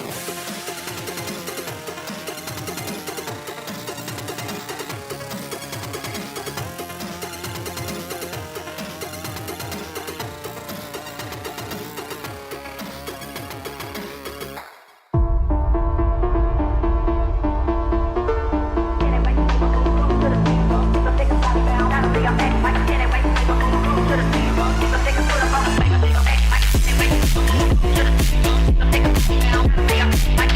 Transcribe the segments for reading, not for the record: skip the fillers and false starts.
Take a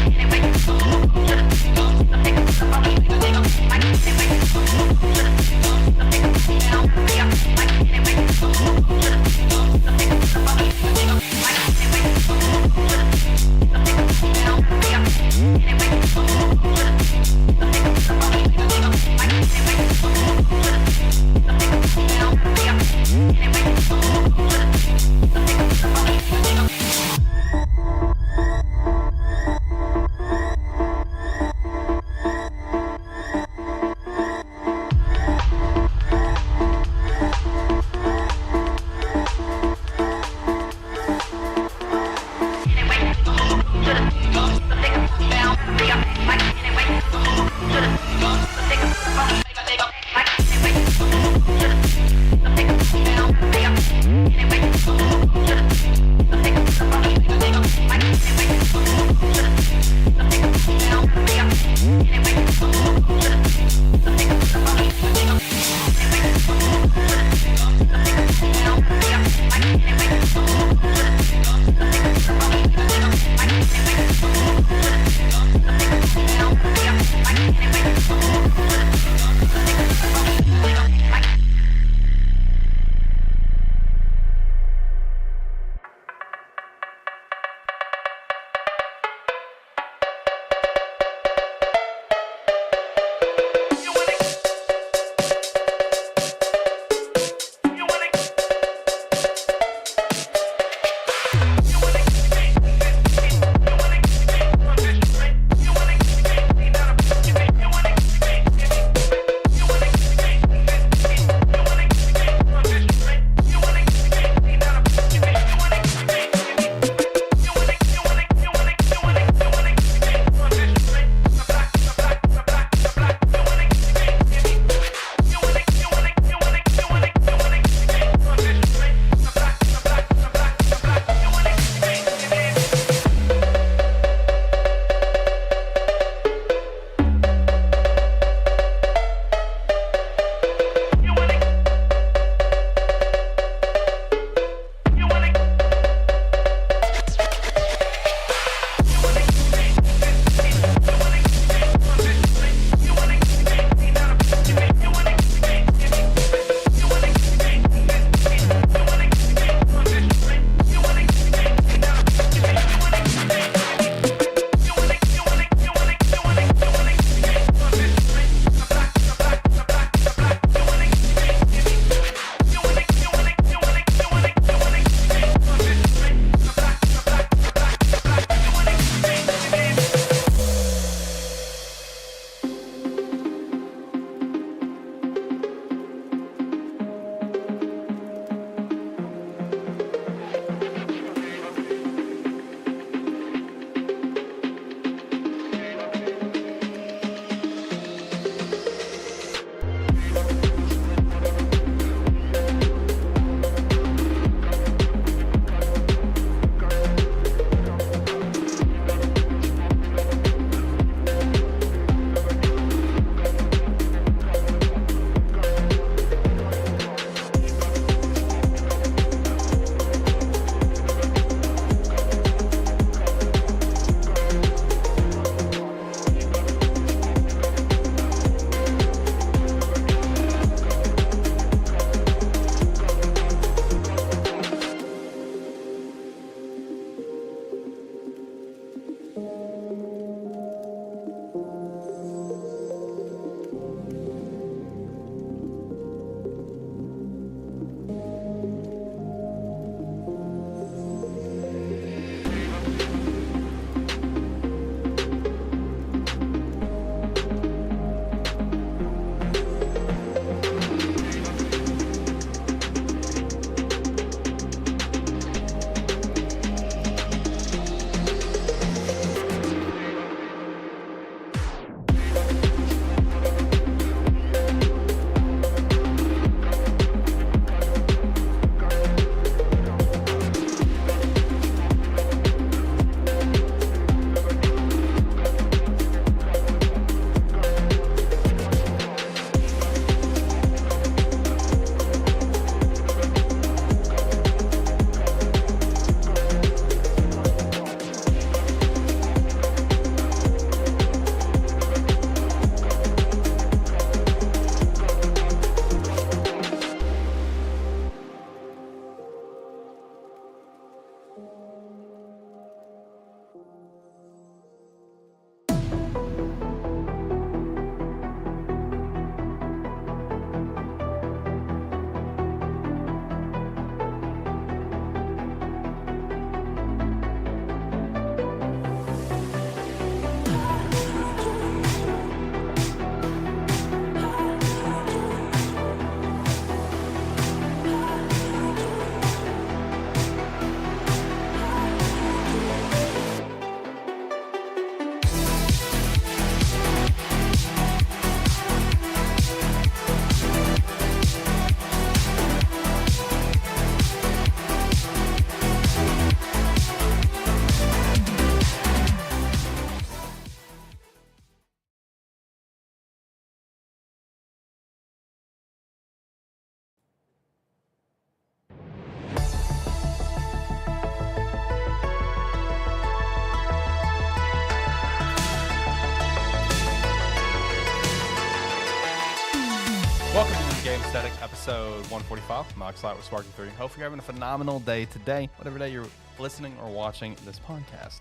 episode 145. Mock Slot with Sparky3. Hope you're having a phenomenal day today, whatever day you're listening or watching this podcast.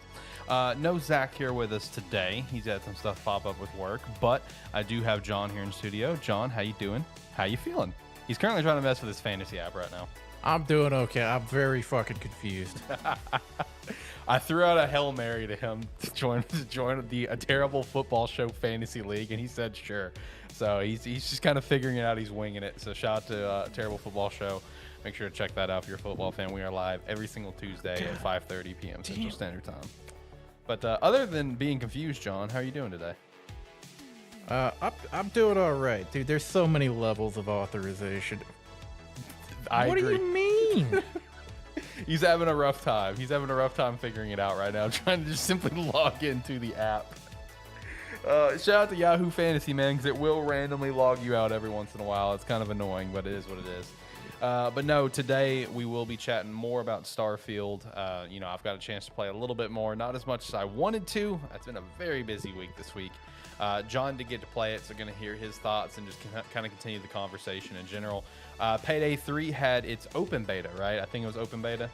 No Zach here with us today. He's had some stuff pop up with work, but I do have John here in studio. John, how you doing? How you feeling? He's currently trying to mess with his fantasy app right now. I'm doing okay. I'm very fucking confused. I threw out a Hail Mary to him to join a terrible football show fantasy league, and he said sure. So he's just kind of figuring it out. He's winging it. So shout out to Terrible Football Show. Make sure to check that out if you're a football fan. We are live every single Tuesday at 5:30 p.m. Central Standard Time. But other than being confused, John, how are you doing today? I'm doing all right, dude. There's so many levels of authorization. What do you mean? He's having a rough time. He's having a rough time figuring it out right now, trying to just simply log into the app. Shout out to Yahoo Fantasy, man, because it will randomly log you out every once in a while. It's kind of annoying, but it is what it is. But no, today we will be chatting more about Starfield. I've got a chance to play a little bit more, not as much as I wanted to. It's been a very busy week this week. John did get to play it, so going to hear his thoughts and just kind of continue the conversation in general. Payday 3 had its open beta, right? I think it was open beta.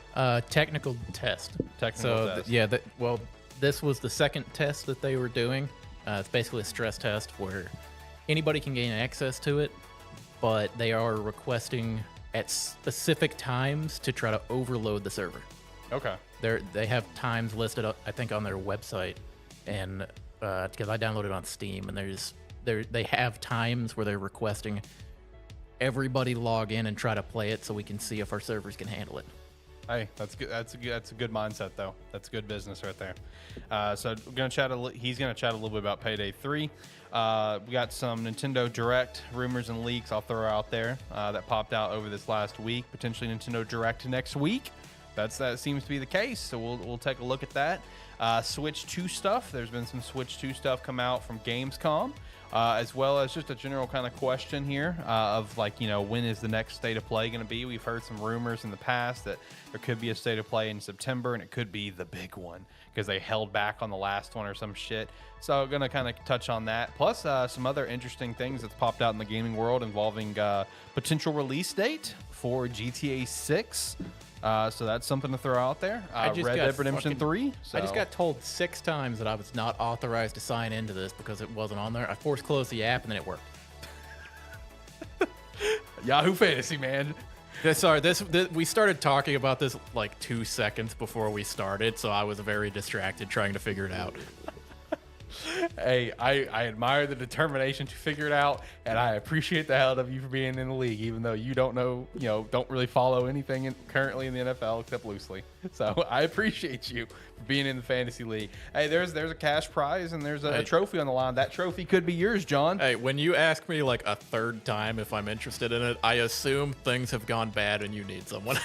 Technical test. Technical test. This was the second test that they were doing. It's basically a stress test where anybody can gain access to it, but they are requesting at specific times to try to overload the server. Okay. They have times listed, I think, on their website, and because I downloaded it on Steam, and they have times where they're requesting everybody log in and try to play it so we can see if our servers can handle it. Hey, that's good. That's a good mindset, though. That's good business right there. So we're gonna chat. He's gonna chat a little bit about Payday 3. We got some Nintendo Direct rumors and leaks I'll throw out there that popped out over this last week. Potentially Nintendo Direct next week. That seems to be the case. So we'll take a look at that. Switch 2 stuff. There's been some Switch 2 stuff come out from Gamescom. As well as just a general kind of question here of when is the next state of play going to be? We've heard some rumors in the past that there could be a state of play in September, and it could be the big one because they held back on the last one or some shit. So going to kind of touch on that. Plus some other interesting things that's popped out in the gaming world involving potential release date for GTA 6. So that's something to throw out there. Red Dead Redemption 3. So. I just got told 6 times that I was not authorized to sign into this because it wasn't on there. I force closed the app and then it worked. Yahoo Fantasy, man. Sorry, we started talking about this like 2 seconds before we started, so I was very distracted trying to figure it out. Hey, I admire the determination to figure it out, and I appreciate the hell out of you for being in the league, even though you don't don't really follow anything currently in the NFL except loosely. So I appreciate you for being in the fantasy league. Hey, there's a cash prize and there's a trophy on the line. That trophy could be yours, John. Hey, when you ask me like a third time if I'm interested in it, I assume things have gone bad and you need someone.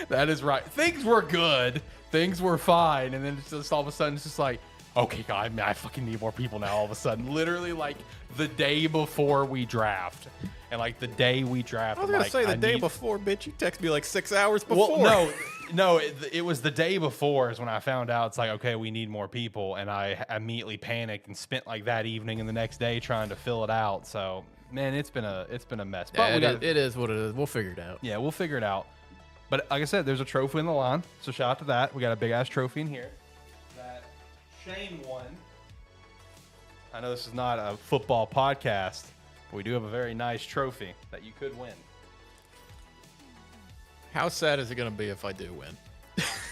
That is right. Things were good. Things were fine, and then it's just all of a sudden it's just like, okay, God, I fucking need more people now all of a sudden. Literally, like, the day before we draft. And, like, the day we draft. I was going to say the day before, bitch. You text me, like, 6 hours before. Well, no, it was the day before is when I found out. It's like, okay, we need more people. And I immediately panicked and spent, like, that evening and the next day trying to fill it out. So, man, it's been a mess. But it is what it is. We'll figure it out. Yeah, we'll figure it out. But, like I said, there's a trophy in the line. So, shout out to that. We got a big-ass trophy in here. Shane won. I know this is not a football podcast, but we do have a very nice trophy that you could win. How sad is it going to be if I do win?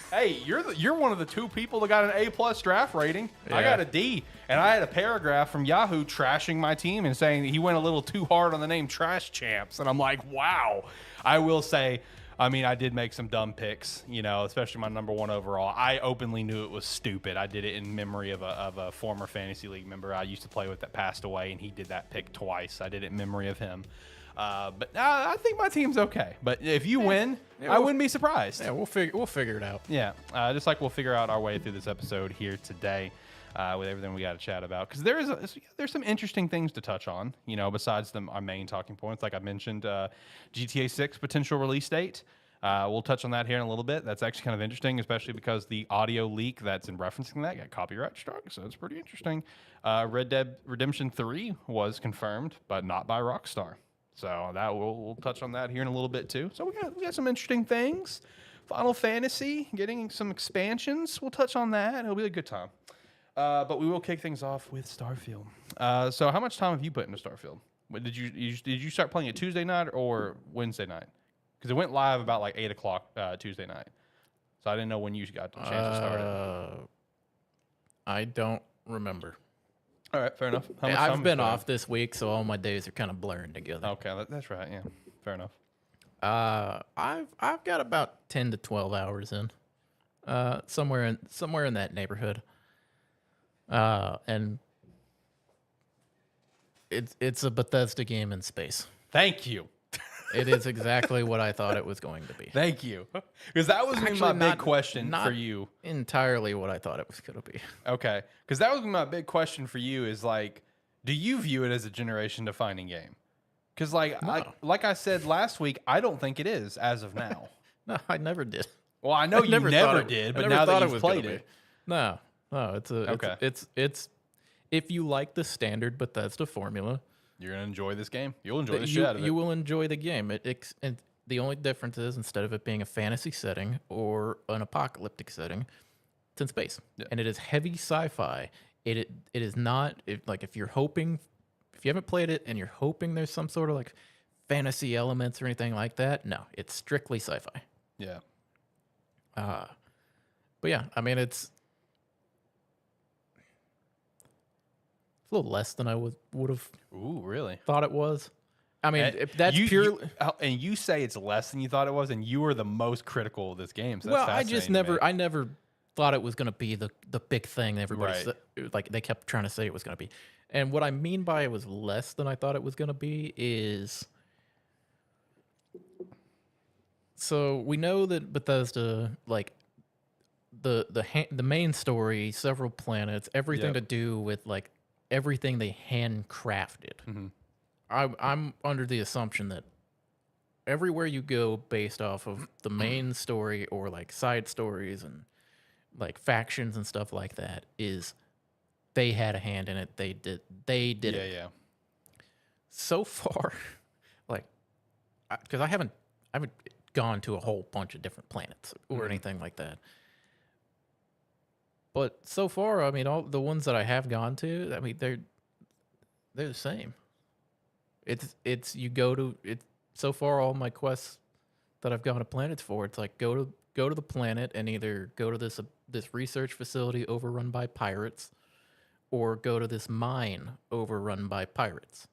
Hey, you're one of the 2 people that got an A+ draft rating. Yeah. I got a D, and I had a paragraph from Yahoo trashing my team and saying that he went a little too hard on the name Trash Champs, and I'm like, wow. I will say, I mean, I did make some dumb picks, especially my number 1 overall. I openly knew it was stupid. I did it in memory of a former fantasy league member I used to play with that passed away, and he did that pick twice. I did it in memory of him. But I think my team's okay. But if you win, I wouldn't be surprised. Yeah, we'll figure it out. Yeah, just like we'll figure out our way through this episode here today. With everything we got to chat about, because there's some interesting things to touch on, besides our main talking points. Like I mentioned, GTA 6 potential release date. We'll touch on that here in a little bit. That's actually kind of interesting, especially because the audio leak that's in referencing that got copyright struck, so it's pretty interesting. Red Dead Redemption 3 was confirmed, but not by Rockstar. So that we'll touch on that here in a little bit too. So we got some interesting things. Final Fantasy getting some expansions. We'll touch on that. It'll be a good time. But we will kick things off with Starfield. So how much time have you put into Starfield? Did you start playing it Tuesday night or Wednesday night? Because it went live about like 8:00 Tuesday night. So I didn't know when you got a chance to start it. I don't remember. All right, fair enough. I've been off this week, so all my days are kind of blurring together. Okay, that's right. Yeah, fair enough. I've got about 10 to 12 hours in, somewhere in that neighborhood. And it's a Bethesda game in space. Thank you. It is exactly what I thought it was going to be. Thank you. Because that was my big question not for you. Entirely what I thought it was going to be. Okay. Because that was my big question for you is like, do you view it as a generation-defining game? Because like, No. like I said last week, I don't think it is as of now. No, I never did. Well, I know you never did, but now that you've played it. No, it's if you like the standard Bethesda formula, you're going to enjoy this game. You'll enjoy the shit out of it. You will enjoy the game. And the only difference is instead of it being a fantasy setting or an apocalyptic setting, it's in space. Yeah. And it is heavy sci-fi. It is not like if you haven't played it and you're hoping there's some sort of like fantasy elements or anything like that, no, it's strictly sci-fi. Yeah. But yeah, I mean it's a little less than I would have. Ooh, really? Thought it was. I mean, if that's purely. And you say it's less than you thought it was, and you were the most critical of this game. So that's I never thought it was going to be the big thing everybody said, like they kept trying to say it was going to be. And what I mean by it was less than I thought it was going to be is. So we know that Bethesda, like the main story, several planets, everything to do with like everything they handcrafted. Mm-hmm. I'm under the assumption that everywhere you go based off of the main story or like side stories and like factions and stuff like that is they had a hand in it. They did it. Yeah. So far, like, because I haven't gone to a whole bunch of different planets or anything like that. But so far, I mean, all the ones that I have gone to, I mean, they're the same. It's you go to it. So far, all my quests that I've gone to planets for, it's like go to the planet and either go to this research facility overrun by pirates, or go to this mine overrun by pirates.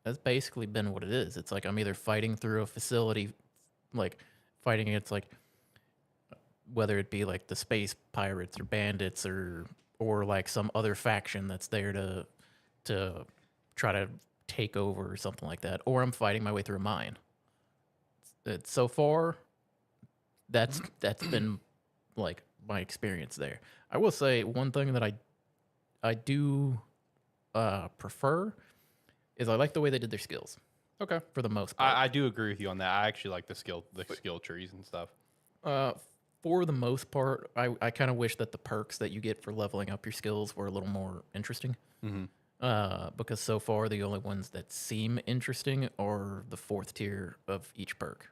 That's basically been what it is. It's like I'm either fighting through a facility, like fighting against like whether it be like the space pirates or bandits or like some other faction that's there to try to take over or something like that, or I'm fighting my way through a mine. It's so far, that's been like my experience there. I will say one thing that I do prefer is I like the way they did their skills. Okay. For the most part. I do agree with you on that. I actually like the skill trees and stuff. For the most part, I kind of wish that the perks that you get for leveling up your skills were a little more interesting. Mm-hmm. Because so far the only ones that seem interesting are the 4th tier of each perk,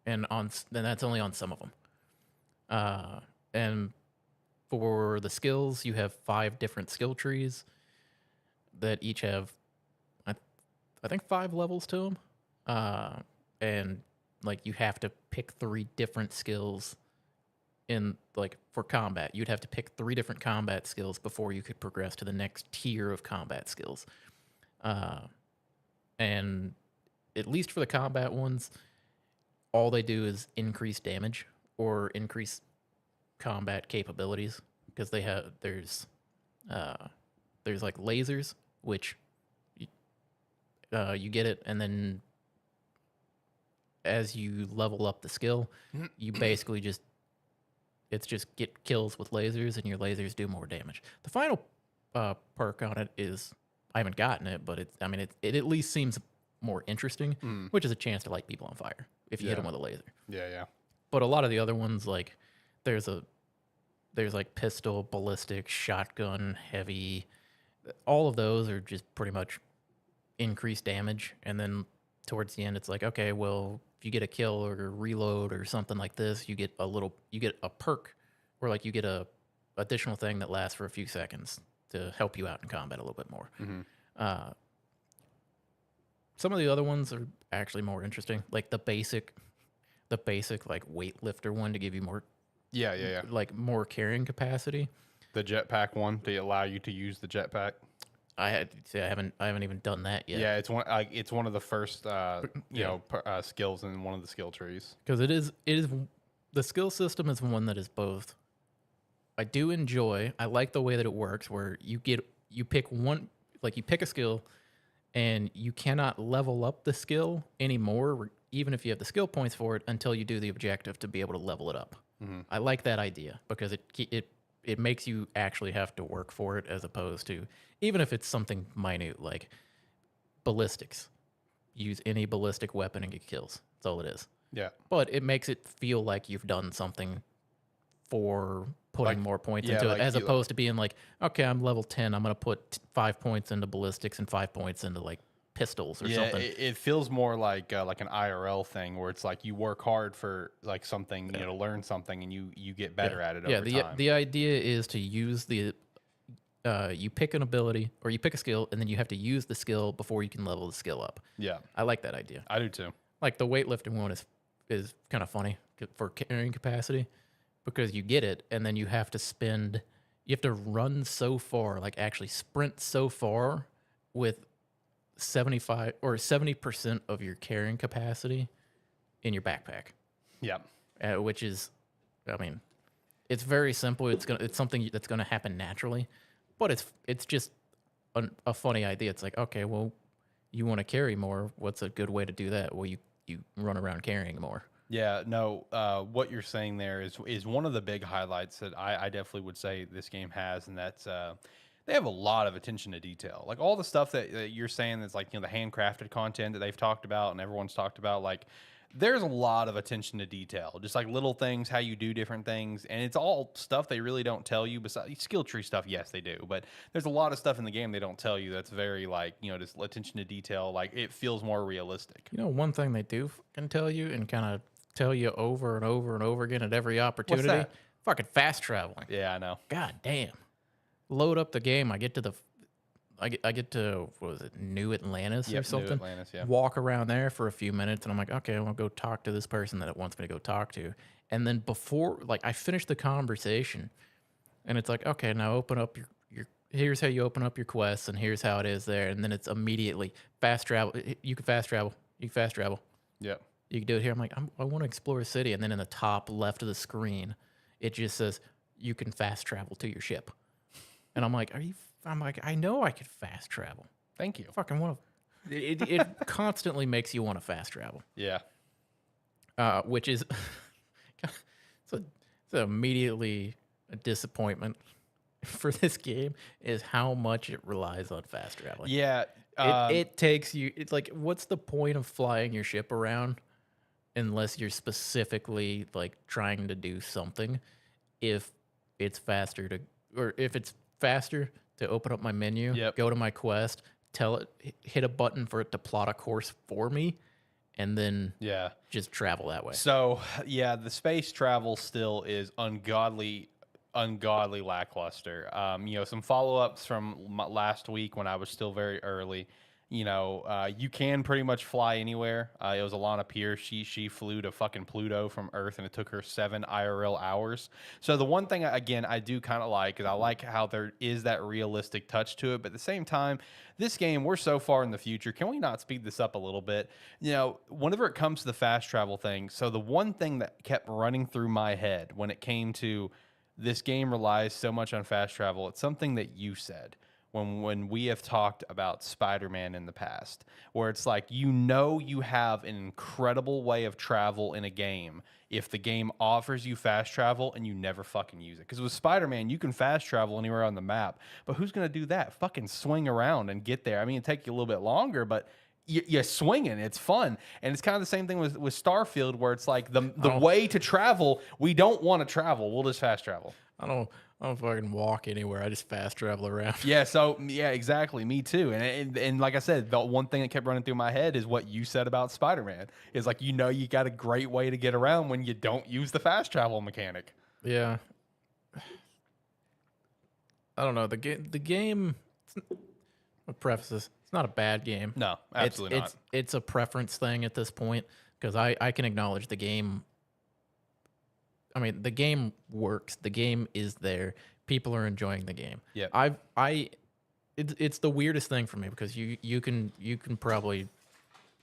and that's only on some of them. And for the skills, you have 5 different skill trees that each have, I think 5 levels to them, and like you have to pick 3 different skills. In like for combat, you'd have to pick 3 different combat skills before you could progress to the next tier of combat skills. And at least for the combat ones, all they do is increase damage or increase combat capabilities, because there's like lasers, which you get it, and then as you level up the skill, you basically just get kills with lasers, and your lasers do more damage. The final perk on it is, I haven't gotten it, but it at least seems more interesting, which is a chance to light people on fire if you hit them with a laser. Yeah. But a lot of the other ones, like there's like pistol, ballistic, shotgun, heavy. All of those are just pretty much increased damage, and then towards the end, it's like, okay, well, if you get a kill or a reload or something like this, you get a perk, or like you get a additional thing that lasts for a few seconds to help you out in combat a little bit more. Some of the other ones are actually more interesting, like the basic like weightlifter one to give you more, like more carrying capacity. The jetpack one to allow you to use the jetpack. I haven't even done that yet. Yeah, it's one of the first skills in one of the skill trees. Because it is the skill system is one that is both. I do enjoy. I like the way that it works, where you pick a skill, and you cannot level up the skill anymore, even if you have the skill points for it, until you do the objective to be able to level it up. I like that idea because it makes you actually have to work for it, as opposed to, even if it's something minute like ballistics. Use any ballistic weapon and get kills. That's all it is. Yeah. But it makes it feel like you've done something for putting more points into it, as opposed to being like, okay, I'm level 10. I'm going to put 5 points into ballistics and 5 points into like pistols or something. It feels more like an IRL thing, where it's like you work hard for like something, to learn something, and you get better at it over time. The idea is to use the you pick an ability or you pick a skill, and then you have to use the skill before you can level the skill up. Yeah. I like that idea. I do too. Like the weightlifting one is kind of funny for carrying capacity, because you get it and then you have to run so far, like actually sprint so far with 75 or 70% of your carrying capacity in your backpack. Yeah. Which is, I mean, it's very simple. It's something that's going to happen naturally, but it's just a funny idea. It's like, okay, well, you want to carry more. What's a good way to do that? Well, you run around carrying more. Yeah, no, what you're saying there is one of the big highlights that I definitely would say this game has, and that's they have a lot of attention to detail. Like all the stuff that you're saying that's like, the handcrafted content that they've talked about and everyone's talked about, like there's a lot of attention to detail, just like little things, how you do different things, and it's all stuff they really don't tell you. Besides skill tree stuff, yes, they do, but there's a lot of stuff in the game they don't tell you that's very like, just attention to detail. Like it feels more realistic. One thing they do can tell you and kind of tell you over and over and over again at every opportunity. What's that? Fucking fast traveling. Yeah, I know. God damn. Load up the game. I get to what was it, New Atlantis or something? New Atlantis, yeah. Walk around there for a few minutes, and I'm like, okay, I want to go talk to this person that it wants me to go talk to. And then before, like, I finish the conversation, and it's like, okay, now open up your here's how you open up your quests, and here's how it is there. And then it's immediately fast travel. You can fast travel. You can fast travel. Yeah. You can do it here. I'm like, I want to explore a city. And then in the top left of the screen, it just says, you can fast travel to your ship. And I'm like, I know I could fast travel. Thank you. Fucking want to. It constantly makes you want to fast travel. Yeah. Which is, it's immediately a disappointment for this game, is how much it relies on fast traveling. Yeah. It takes you, it's like, what's the point of flying your ship around unless you're specifically like trying to do something? If it's faster to open up my menu, go to my quest, tell it, hit a button for it to plot a course for me, and then just travel that way. So yeah, the space travel still is ungodly lackluster. Some follow-ups from last week when I was still very early. You can pretty much fly anywhere. It was Alana Pierce. She flew to fucking Pluto from Earth, and it took her 7 IRL hours. So the one thing, again, I do kind of like is I like how there is that realistic touch to it. But at the same time, this game, we're so far in the future. Can we not speed this up a little bit? Whenever it comes to the fast travel thing, so the one thing that kept running through my head when it came to this game relies so much on fast travel, it's something that you said when we have talked about Spider-Man in the past, where it's like, you have an incredible way of travel in a game if the game offers you fast travel and you never fucking use it. Because with Spider-Man, you can fast travel anywhere on the map, but who's going to do that? Fucking swing around and get there. I mean, it'd take you a little bit longer, but you're swinging. It's fun. And it's kind of the same thing with Starfield, where it's like the way to travel, we don't want to travel. We'll just fast travel. I don't I don't fucking walk anywhere. I just fast travel around. Yeah, so yeah, exactly. Me too. And like I said, the one thing that kept running through my head is what you said about Spider-Man. Is like you got a great way to get around when you don't use the fast travel mechanic. Yeah. I don't know. The game, I'll preface this, it's not a bad game. No, absolutely not. It's a preference thing at this point because I can acknowledge the game. I mean, the game works. The game is there. People are enjoying the game. Yeah. It's the weirdest thing for me because you can probably,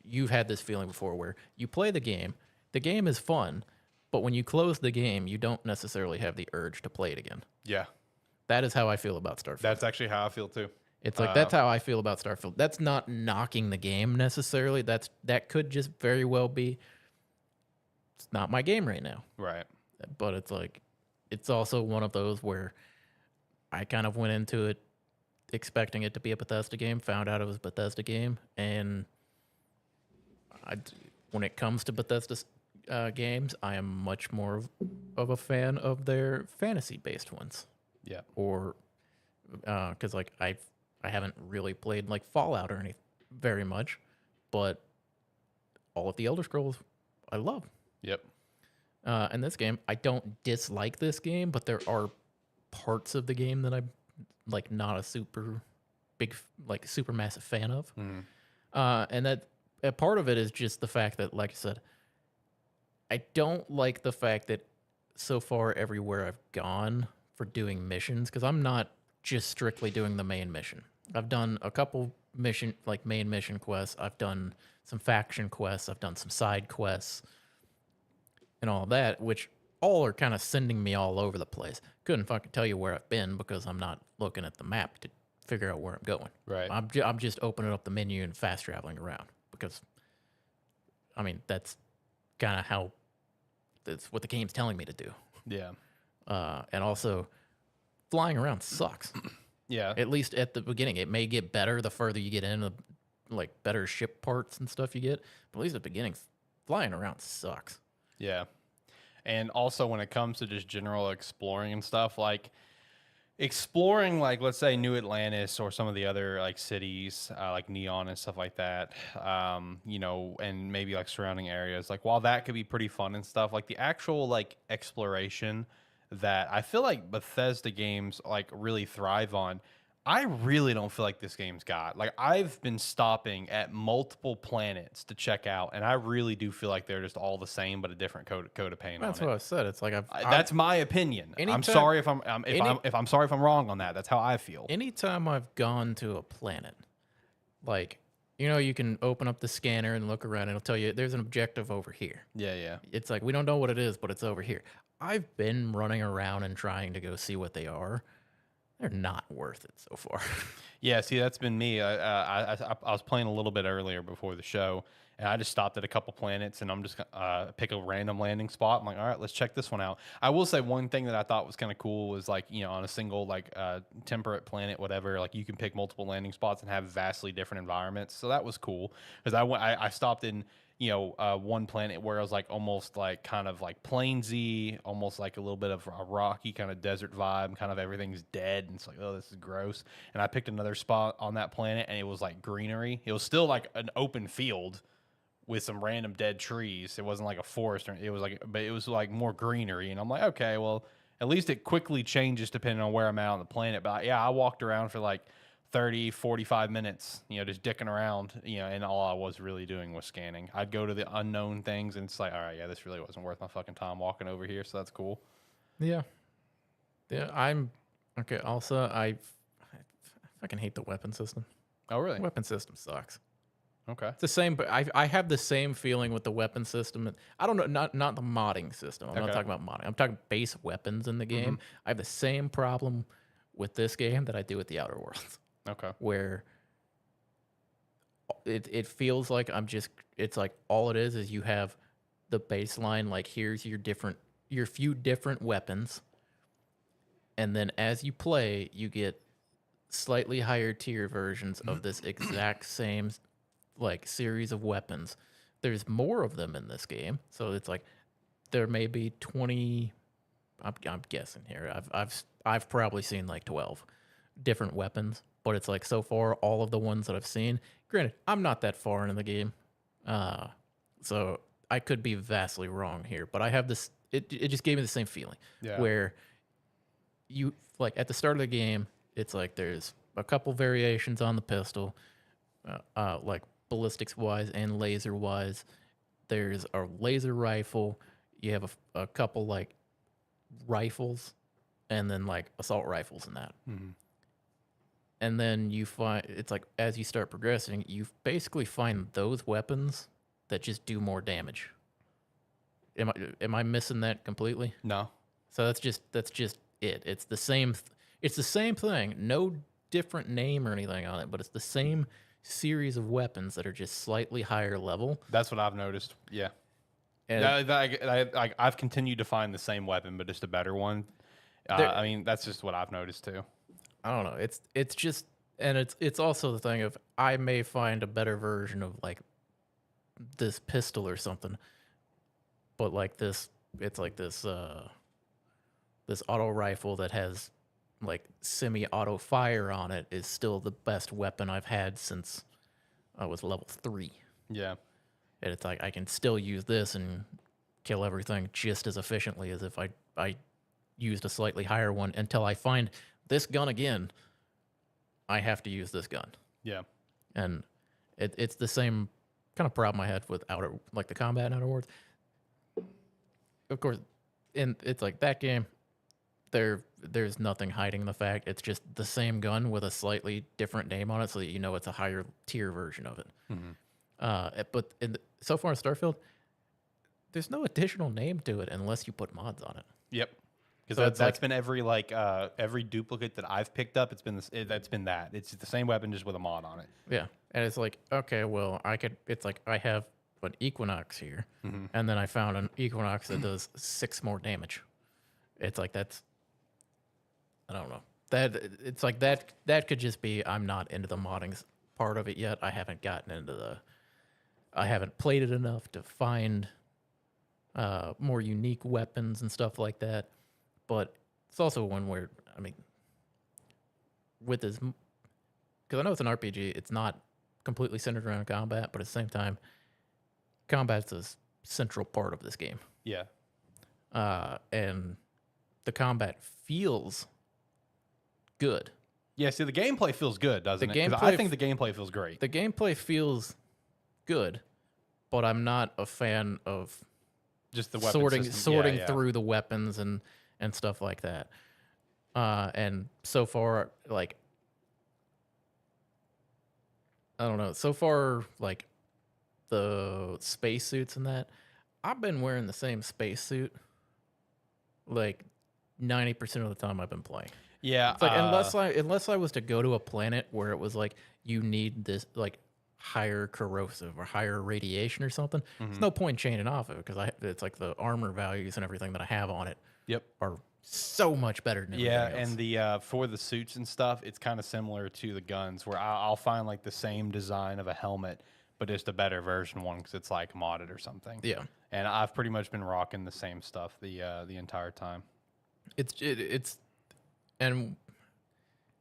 you've had this feeling before where you play the game is fun, but when you close the game, you don't necessarily have the urge to play it again. Yeah. That is how I feel about Starfield. That's actually how I feel too. It's like that's how I feel about Starfield. That's not knocking the game necessarily. That could just very well be it's not my game right now. Right. But it's like it's also one of those where I kind of went into it expecting it to be a Bethesda game, found out it was a Bethesda game, and when it comes to Bethesda games, I am much more of a fan of their fantasy-based ones. Yeah. Or because like I haven't really played like Fallout or any very much, but all of the Elder Scrolls I love. Yep. And this game, I don't dislike this game, but there are parts of the game that I'm like not a super big, like super massive fan of. And that a part of it is just the fact that, like I said, I don't like the fact that so far everywhere I've gone for doing missions, because I'm not just strictly doing the main mission. I've done a couple main mission quests. I've done some faction quests. I've done some side quests and all that, which all are kind of sending me all over the place. Couldn't fucking tell you where I've been because I'm not looking at the map to figure out where I'm going. Right. I'm just opening up the menu and fast traveling around because, I mean, that's kind of how, that's what the game's telling me to do. Yeah. And also, flying around sucks. Yeah. At least at the beginning. It may get better the further you get into, like, better ship parts and stuff you get. But at least at the beginning, flying around sucks. Yeah. And also when it comes to just general exploring and stuff, like exploring, like let's say New Atlantis or some of the other like cities, like Neon and stuff like that, you know, and maybe like surrounding areas, like while that could be pretty fun and stuff, like the actual like exploration that I feel like Bethesda games like really thrive on, I really don't feel like this game's got. Like I've been stopping at multiple planets to check out, and I really do feel like they're just all the same, but a different coat of paint That's on what it. I said. It's like That's my opinion. I'm Anytime- sorry if I'm sorry if I'm wrong on that. That's how I feel. anytime I've gone to a planet, like, you know, you can open up the scanner and look around and it'll tell you there's an objective over here. Yeah, yeah, It's like, we don't know what it is, but it's over here. I've been running around and trying to go see what they are. They're not worth it so far. yeah. See, that's been me. I was playing a little bit earlier before the show, and I just stopped at a couple planets, and I'm just gonna pick a random landing spot. I'm like, all right, let's check this one out. I will say one thing that I thought was kind of cool was like, you know, on a single like temperate planet, whatever, like you can pick multiple landing spots and have vastly different environments. So that was cool because I stopped in, you know, one planet where it was like almost like kind of like plainsy, almost like a little bit of a rocky kind of desert vibe, kind of everything's dead. And it's like, oh, this is gross. And I picked another spot on that planet and it was like greenery. It was still like an open field with some random dead trees. It wasn't like a forest or it was like, but it was like more greenery. And I'm like, okay, well, at least it quickly changes depending on where I'm at on the planet. But yeah, I walked around for like 30, 45 minutes, you know, just dicking around, you know, and all I was really doing was scanning. I'd go to the unknown things and it's like, all right, yeah, this really wasn't worth my fucking time walking over here, so that's cool. Yeah. Yeah, I'm... Okay, also, I fucking hate the weapon system. Oh, really? The weapon system sucks. Okay. It's the same, but I have the same feeling with the weapon system. I don't know, not the modding system. I'm not Okay. talking about modding. I'm talking base weapons in the game. I have the same problem with this game that I do with the Outer Worlds. Okay. Where it feels like it's like all it is you have the baseline, like here's your few different weapons, and then as you play you get slightly higher tier versions of this exact same like series of weapons. There's more of them in this game, so it's like there may be 20. I'm guessing here. I've probably seen like 12 different weapons, but it's like so far all of the ones that I've seen. Granted, I'm not that far into the game, so I could be vastly wrong here. But I have this. It just gave me the same feeling where you like at the start of the game, it's like there's a couple variations on the pistol, like ballistics wise and laser wise. There's a laser rifle. You have a couple like rifles, and then like assault rifles and that. And then you find it's like as you start progressing, you basically find those weapons that just do more damage. Am I missing that completely? No. So that's just it. It's the same. It's the same thing. No different name or anything on it, but it's the same series of weapons that are just slightly higher level. That's what I've noticed. Yeah. And I've continued to find the same weapon, but just a better one. I mean, that's just what I've noticed too. I don't know. It's just, and it's also the thing of I may find a better version of like this pistol or something, but like this, it's like this this auto rifle that has like semi-auto fire on it is still the best weapon I've had since I was level 3. Yeah. And it's like I can still use this and kill everything just as efficiently as if I used a slightly higher one until I find this gun again. I have to use this gun. Yeah. And it's the same kind of problem I had with the combat in Outer Worlds. Of course, and it's like that game, there's nothing hiding the fact it's just the same gun with a slightly different name on it, so that you know it's a higher tier version of it. But so far in Starfield, there's no additional name to it unless you put mods on it. Yep. Because So that's been every duplicate that I've picked up. It's been that. It's the same weapon just with a mod on it. Yeah, and it's like, okay, well, it's like I have an Equinox here, and then I found an Equinox that does 6 more damage. It's like I don't know. It's like that could just be I'm not into the modding part of it yet. I haven't I haven't played it enough to find more unique weapons and stuff like that. But it's also one where, I mean, with this, because I know it's an RPG, it's not completely centered around combat, but at the same time, combat's a central part of this game. Yeah. And the combat feels good. Yeah, see, the gameplay feels good, doesn't it? 'Cause I think the gameplay feels great. The gameplay feels good, but I'm not a fan of just the weapon sorting through the weapons and stuff like that. And so far, like, I don't know. So far, like, the spacesuits and that, I've been wearing the same spacesuit like 90% of the time I've been playing. Yeah. It's like unless I was to go to a planet where it was like you need this like higher corrosive or higher radiation or something, there's no point in changing off of it because it's like the armor values and everything that I have on it are so much better than everything else. And the for the suits and stuff, it's kind of similar to the guns where I'll find like the same design of a helmet, but just a better version one because it's like modded or something. Yeah. And I've pretty much been rocking the same stuff the entire time. It's and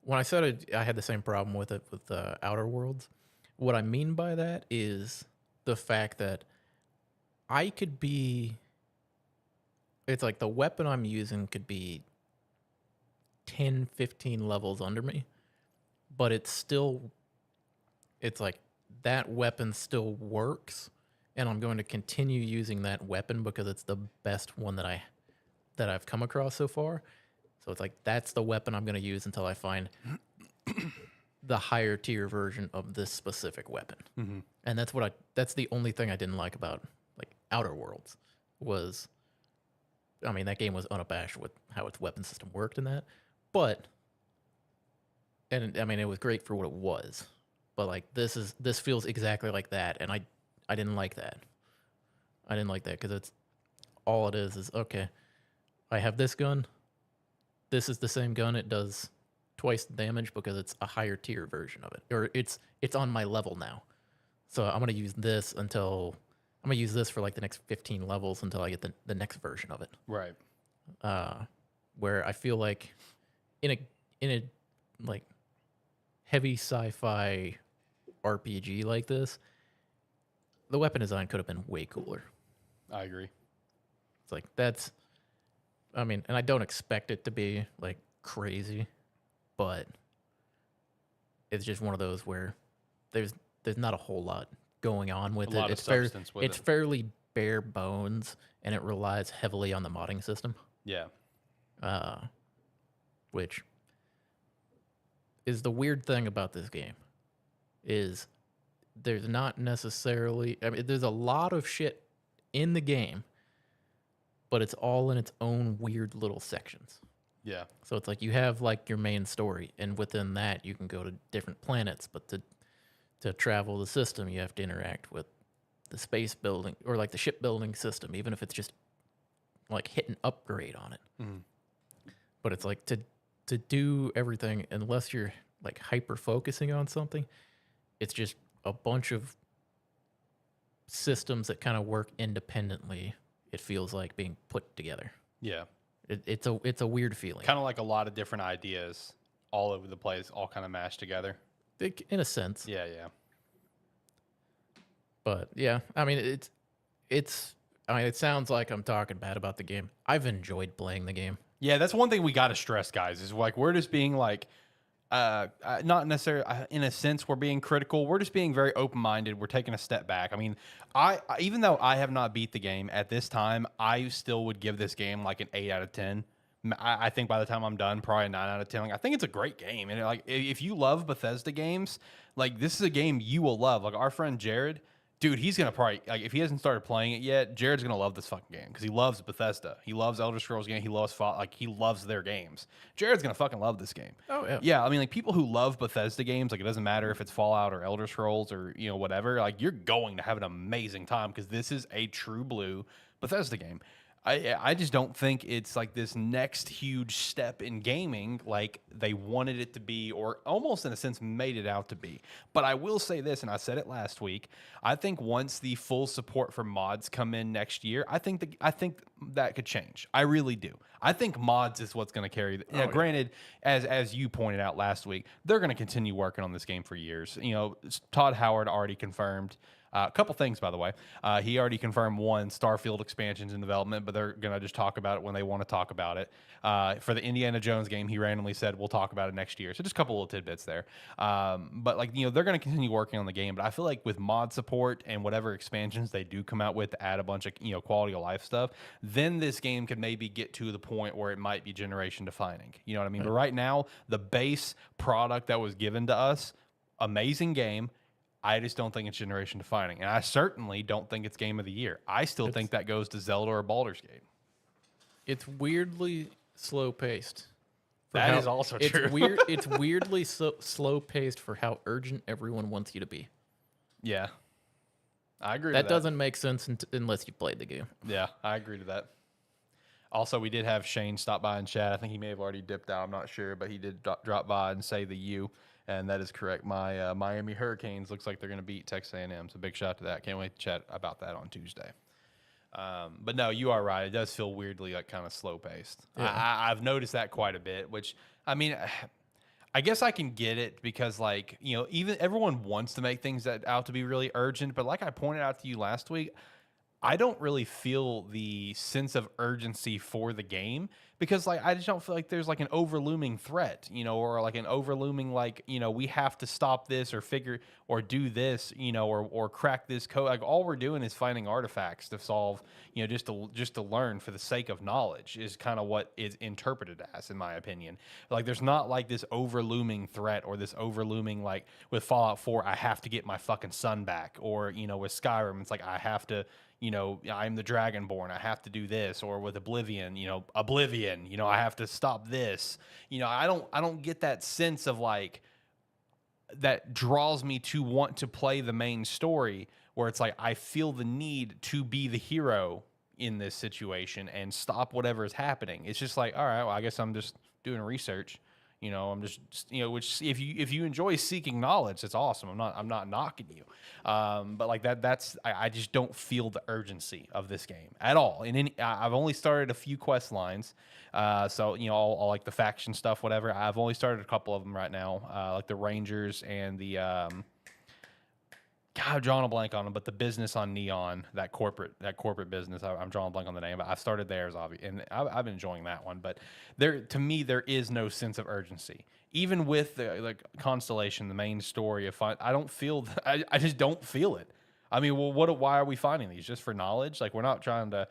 when I said I had the same problem with it with Outer Worlds, what I mean by that is the fact that I could be. It's like the weapon I'm using could be 10, 15 levels under me, but it's like that weapon still works, and I'm going to continue using that weapon because it's the best one that I've come across so far. So it's like that's the weapon I'm going to use until I find the higher tier version of this specific weapon. And that's the only thing I didn't like about like Outer Worlds was, I mean, that game was unabashed with how its weapon system worked in that, and I mean, it was great for what it was, but like this feels exactly like that, and I didn't like that. I didn't like that because it's all it is okay. I have this gun. This is the same gun. It does twice the damage because it's a higher tier version of it, or it's on my level now. So I'm gonna use this for like the next 15 levels until I get the next version of it. Right. Where I feel like in a like heavy sci-fi RPG like this, the weapon design could have been way cooler. I agree. It's like that's, I mean, and I don't expect it to be like crazy, but it's just one of those where there's not a whole lot going on with A lot it. of substance with It's it. fairly bare bones, and it relies heavily on the modding system, Yeah. which is the weird thing about this game. Is there's not necessarily, I mean, there's a lot of shit in the game, but it's all in its own weird little sections. Yeah. So it's like you have like your main story, and within that you can go to different planets, but to travel the system you have to interact with the space building or like the shipbuilding system, even if it's just like hit an upgrade on it. Mm-hmm. But it's like to do everything, unless you're like hyper focusing on something, it's just a bunch of systems that kind of work independently. It feels like being put together. Yeah. It's a weird feeling. Kind of like a lot of different ideas all over the place, all kind of mashed together. In a sense. Yeah, yeah. But yeah, I mean, I mean, it sounds like I'm talking bad about the game. I've enjoyed playing the game. Yeah, that's one thing we got to stress, guys, is like we're just being like, not necessarily in a sense we're being critical. We're just being very open-minded. We're taking a step back. I mean, I even though I have not beat the game at this time, I still would give this game like an 8 out of 10. I think by the time I'm done, probably a 9 out of 10. Like, I think it's a great game, and like if you love Bethesda games, like this is a game you will love. Like our friend Jared. Dude, he's gonna probably like if he hasn't started playing it yet. Jared's gonna love this fucking game because he loves Bethesda. He loves Elder Scrolls game. He loves he loves their games. Jared's gonna fucking love this game. Oh yeah, yeah. I mean, like people who love Bethesda games, like it doesn't matter if it's Fallout or Elder Scrolls or whatever. Like you're going to have an amazing time because this is a true blue Bethesda game. I just don't think it's like this next huge step in gaming like they wanted it to be, or almost in a sense made it out to be. But I will say this, and I said it last week, I think once the full support for mods come in next year, I think that could change. I really do. I think mods is what's going to carry. Granted, as you pointed out last week, they're going to continue working on this game for years. Todd Howard already confirmed. A couple things, by the way. He already confirmed one, Starfield expansion's in development, but they're going to just talk about it when they want to talk about it. For the Indiana Jones game, he randomly said, we'll talk about it next year. So just a couple little tidbits there. But like, they're going to continue working on the game. But I feel like with mod support and whatever expansions they do come out with to add a bunch of, quality of life stuff, then this game could maybe get to the point where it might be generation defining. You know what I mean? But right now, the base product that was given to us, amazing game. I just don't think it's generation defining. And I certainly don't think it's game of the year. I still think that goes to Zelda or Baldur's Gate. It's weirdly slow paced. That is also true. It's weirdly slow paced for how urgent everyone wants you to be. Yeah. I agree that. That Doesn't make sense unless you played the game. Yeah, I agree to that. Also, we did have Shane stop by and chat. I think he may have already dipped out. I'm not sure, but he did drop by and say the U. And that is correct. My Miami Hurricanes looks like they're going to beat Texas A&M. So big shout out to that. Can't wait to chat about that on Tuesday. But no, you are right. It does feel weirdly like kind of slow paced. Yeah. I've noticed that quite a bit, which I mean, I guess I can get it because like, even everyone wants to make things out to be really urgent. But like I pointed out to you last week, I don't really feel the sense of urgency for the game because like I just don't feel like there's like an overlooming threat, or like an overlooming like, we have to stop this or figure or do this, or crack this code. Like all we're doing is finding artifacts to solve, just to learn for the sake of knowledge is kind of what is interpreted as, in my opinion. Like there's not like this overlooming threat or this overlooming like with Fallout 4, I have to get my fucking son back, or with Skyrim, it's like I have to. I'm the Dragonborn. I have to do this, or with Oblivion, I have to stop this. I don't get that sense of like that draws me to want to play the main story where it's like I feel the need to be the hero in this situation and stop whatever is happening. It's just like, all right, well, I guess I'm just doing research. You know, I'm just which if you enjoy seeking knowledge, it's awesome. I'm not knocking you, but like I just don't feel the urgency of this game at all. I've only started a few quest lines, so all like the faction stuff, whatever. I've only started a couple of them right now, like the Rangers and the God, I'm drawing a blank on them, but the business on Neon, that corporate business, I'm drawing a blank on the name. But I've started theirs, obviously, and I've been enjoying that one. But to me, there is no sense of urgency, even with the Constellation, the main story of I don't feel, I just don't feel it. I mean, well, why are we finding these? Just for knowledge? Like we're not trying to,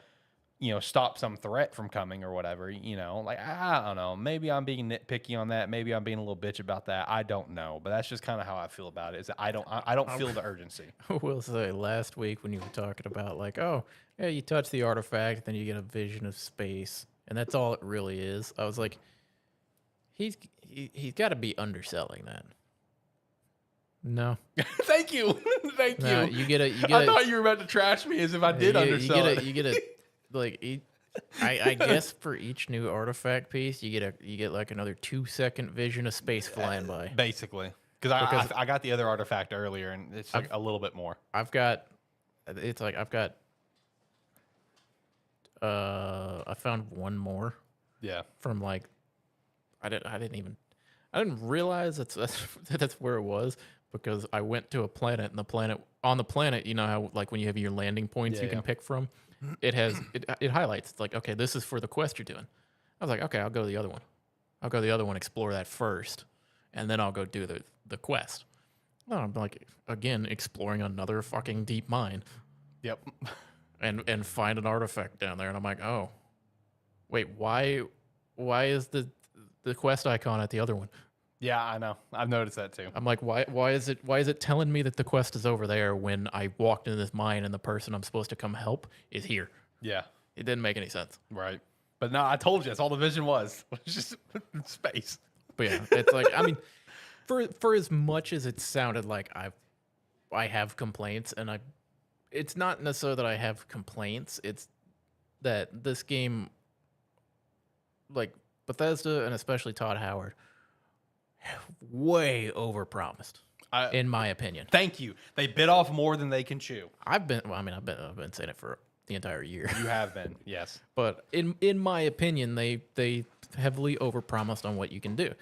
stop some threat from coming or whatever. Like I don't know. Maybe I'm being nitpicky on that. Maybe I'm being a little bitch about that. I don't know. But that's just kind of how I feel about it. Is that I don't feel the urgency. I will say, last week when you were talking about like, oh yeah, you touch the artifact, then you get a vision of space, and that's all it really is. I was like, he's got to be underselling that. No. Thank you. Thank No, you. you get a. I thought you were about to trash me as if I did undersell it. You get a like. I guess for each new artifact piece, you get like another 2-second vision of space flying by. Basically, because I got the other artifact earlier, and it's like a little bit more. I found one more. Yeah. From like, I didn't realize that's where it was, because I went to a planet, and on the planet, you know how like when you have your landing points you can pick from, it highlights. It's like, okay, this is for the quest you're doing. I was like, okay, I'll go to the other one. I'll go to the other one, explore that first, and then I'll go do the quest. No, I'm like, again, exploring another fucking deep mine. Yep. And find an artifact down there, and I'm like, oh, wait, why is the quest icon at the other one? Yeah, I know. I've noticed that too. I'm like, why is it telling me that the quest is over there when I walked into this mine and the person I'm supposed to come help is here? Yeah. It didn't make any sense. Right. But no, I told you, that's all the vision was. It was just space. But yeah, it's like, I mean, for as much as it sounded like I have complaints, and it's not necessarily that I have complaints, it's that this game, like Bethesda and especially Todd Howard, way overpromised, in my opinion. Thank you. They bit off more than they can chew. I've been saying it for the entire year. You have been, yes. But in my opinion, they heavily overpromised on what you can do.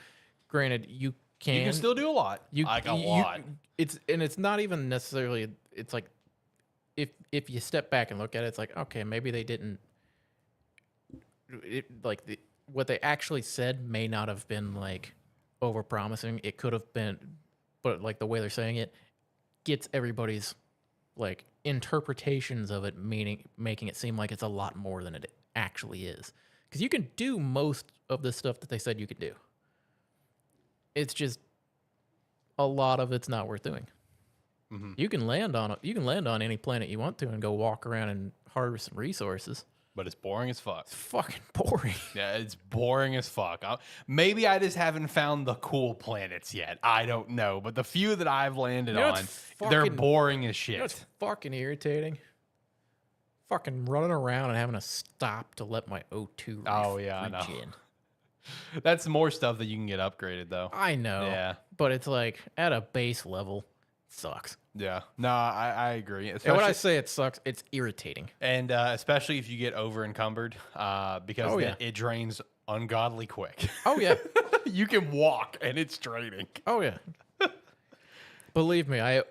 Granted, you can still do a lot. A lot. It's not even necessarily. It's like if you step back and look at it, it's like, okay, maybe they didn't. What they actually said may not have been like over promising. It could have been, but like the way they're saying it gets everybody's like interpretations of it, making it seem like it's a lot more than it actually is, because you can do most of the stuff that they said you could do. It's just a lot of it's not worth doing. Mm-hmm. You can land on any planet you want to and go walk around and harvest some resources. But it's boring as fuck. It's fucking boring. Yeah, it's boring as fuck. Maybe I just haven't found the cool planets yet. I don't know. But the few that I've landed on, they're boring as shit. You know what's fucking irritating? Fucking running around and having to stop to let my O2 I know. That's more stuff that you can get upgraded, though. I know. Yeah. But it's like, at a base level, it sucks. Yeah. No, I agree. And when I say it sucks, it's irritating. And especially if you get over encumbered, because it drains ungodly quick. Oh, yeah. You can walk and it's draining. Oh, yeah. Believe me, I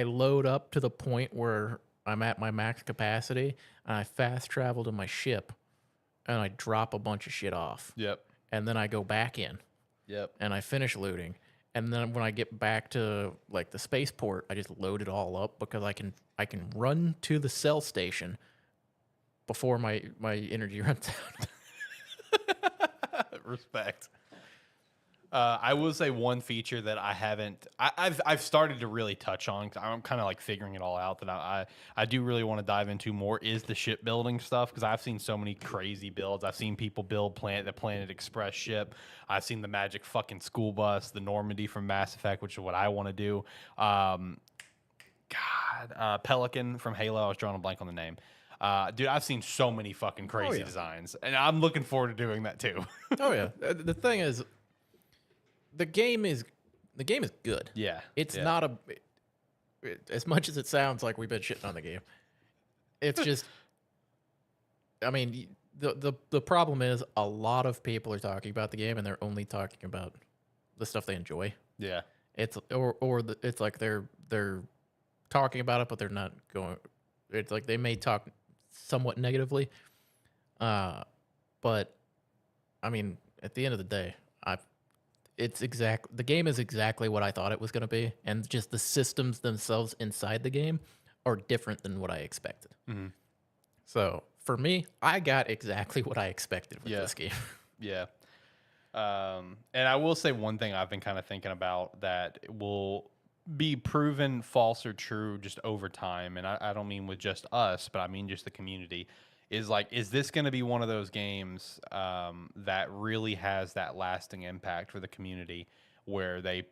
load up to the point where I'm at my max capacity, and I fast travel to my ship, and I drop a bunch of shit off. Yep. And then I go back in. Yep. And I finish looting. And then when I get back to like the spaceport, I just load it all up, because I can run to the cell station before my energy runs out. Respect. I will say one feature that I've started to really touch on, 'cause I'm kind of like figuring it all out, that I do really want to dive into more, is the shipbuilding stuff, because I've seen so many crazy builds. I've seen people build the Planet Express ship. I've seen the magic fucking school bus, the Normandy from Mass Effect, which is what I want to do. Pelican from Halo. I was drawing a blank on the name. Dude, I've seen so many fucking crazy yeah. designs, and I'm looking forward to doing that too. Oh yeah. The thing is, the game is good. Yeah, It's yeah. not as much as it sounds like we've been shitting on the game. It's just, I mean, the problem is a lot of people are talking about the game and they're only talking about the stuff they enjoy. Yeah. It's it's like they're talking about it, but they're not going. It's like they may talk somewhat negatively, but I mean, at the end of the day, the game is exactly what I thought it was going to be, and just the systems themselves inside the game are different than what I expected. Mm-hmm. So for me, I got exactly what I expected with this game. Yeah. And I will say one thing I've been kind of thinking about that will be proven false or true just over time. And I don't mean with just us, but I mean just the community is like, is this going to be one of those games that really has that lasting impact for the community where they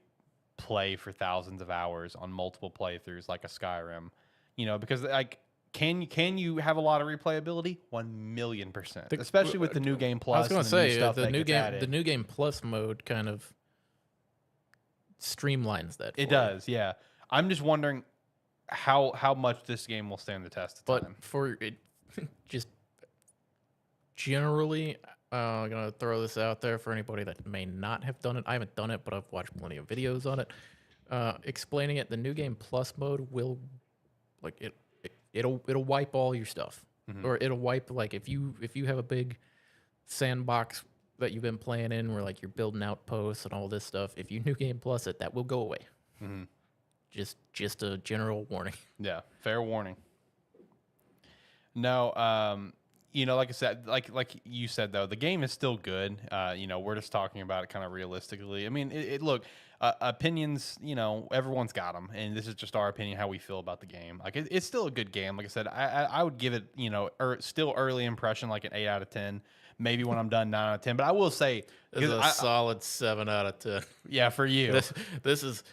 play for thousands of hours on multiple playthroughs like a Skyrim, you know, because like, can you have a lot of replayability? 1,000,000%, especially with the new game plus. I was going to say the new game plus mode kind of streamlines that. It does, yeah. I'm just wondering how much this game will stand the test of time. But for it, just generally, I'm gonna throw this out there for anybody that may not have done it. I haven't done it, but I've watched plenty of videos on it. Explaining it, the new game plus mode will like it. It'll wipe all your stuff, or it'll wipe like if you have a big sandbox that you've been playing in where like you're building outposts and all this stuff. If you new game plus it, that will go away. Just a general warning. Yeah, fair warning. No, you know, like I said, like you said though, the game is still good. You know, we're just talking about it kind of realistically. I mean, look, opinions. You know, everyone's got them, and this is just our opinion, how we feel about the game. Like, it's still a good game. Like I said, I would give it, you know, still early impression, like an 8 out of 10. Maybe when I'm done, 9 out of 10. But I will say, this is a solid 7 out of 10. Yeah, for you, this is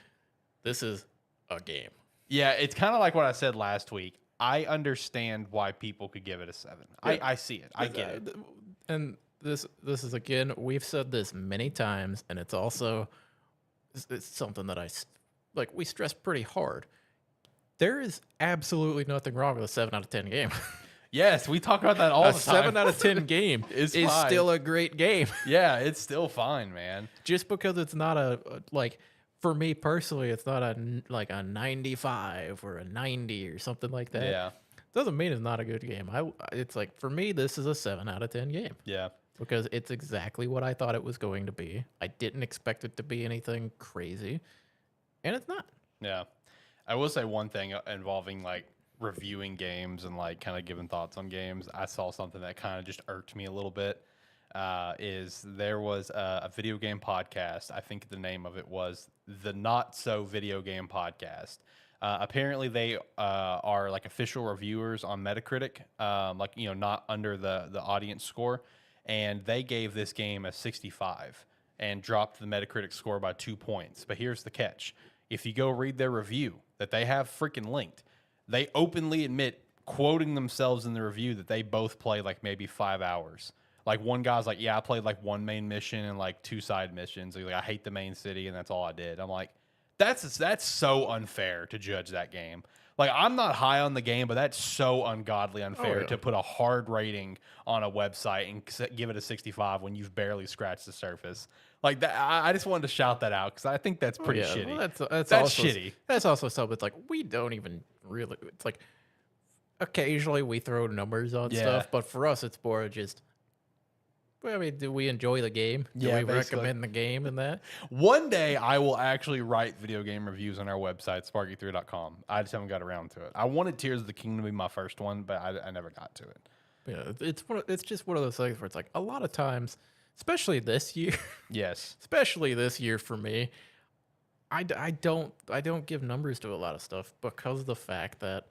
a game. Yeah, it's kind of like what I said last week. I understand why people could give it a 7. Yeah. I see it. I get it. And this is, again, we've said this many times, and it's also it's something that we stress pretty hard. There is absolutely nothing wrong with a 7 out of 10 game. Yes, we talk about that all the time. A 7 out of 10 game is still a great game. Yeah, it's still fine, man. Just because it's not for me personally, it's not a 95 or a 90 or something like that. Yeah. Doesn't mean it's not a good game. It's like, for me, this is a 7 out of 10 game. Yeah. Because it's exactly what I thought it was going to be. I didn't expect it to be anything crazy, and it's not. Yeah. I will say one thing involving like reviewing games and like kind of giving thoughts on games. I saw something that kind of just irked me a little bit. Is there was a video game podcast. I think the name of it was the Not So Video Game Podcast. Apparently they are like official reviewers on Metacritic, like, you know, not under the audience score. And they gave this game a 65 and dropped the Metacritic score by 2 points. But here's the catch. If you go read their review that they have freaking linked, they openly admit, quoting themselves in the review, that they both play like maybe 5 hours. Like, one guy's like, yeah, I played like 1 main mission and like 2 side missions. Like, I hate the main city and that's all I did. I'm like, that's so unfair to judge that game. Like, I'm not high on the game, but that's so ungodly unfair to put a hard rating on a website and give it a 65 when you've barely scratched the surface. Like that, I just wanted to shout that out because I think that's pretty shitty. Well, that's also shitty. That's also something. It's like, we don't even really. It's like occasionally we throw numbers on stuff, but for us, it's more just. I mean, do we enjoy the game? Do we recommend the game and that? One day I will actually write video game reviews on our website, sparky3.com. I just haven't got around to it. I wanted Tears of the Kingdom to be my first one, but I never got to it. Yeah, it's just one of those things where it's like a lot of times, especially this year. Yes. Especially this year for me, I don't give numbers to a lot of stuff because of the fact that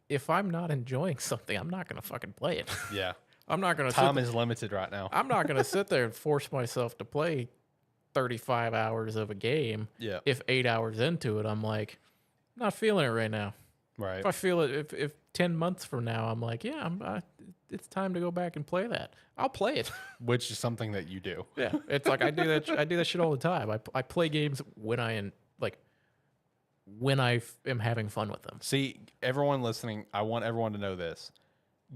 if I'm not enjoying something, I'm not going to fucking play it. Yeah. I'm not going to. Time is limited right now. I'm not going to sit there and force myself to play 35 hours of a game. Yeah. If 8 hours into it, I'm like, not feeling it right now. Right. If I feel it, if 10 months from now I'm like, yeah, it's time to go back and play that, I'll play it. Which is something that you do. Yeah, it's like I do that. I do that shit all the time. I play games when when I am having fun with them. See, everyone listening, I want everyone to know this.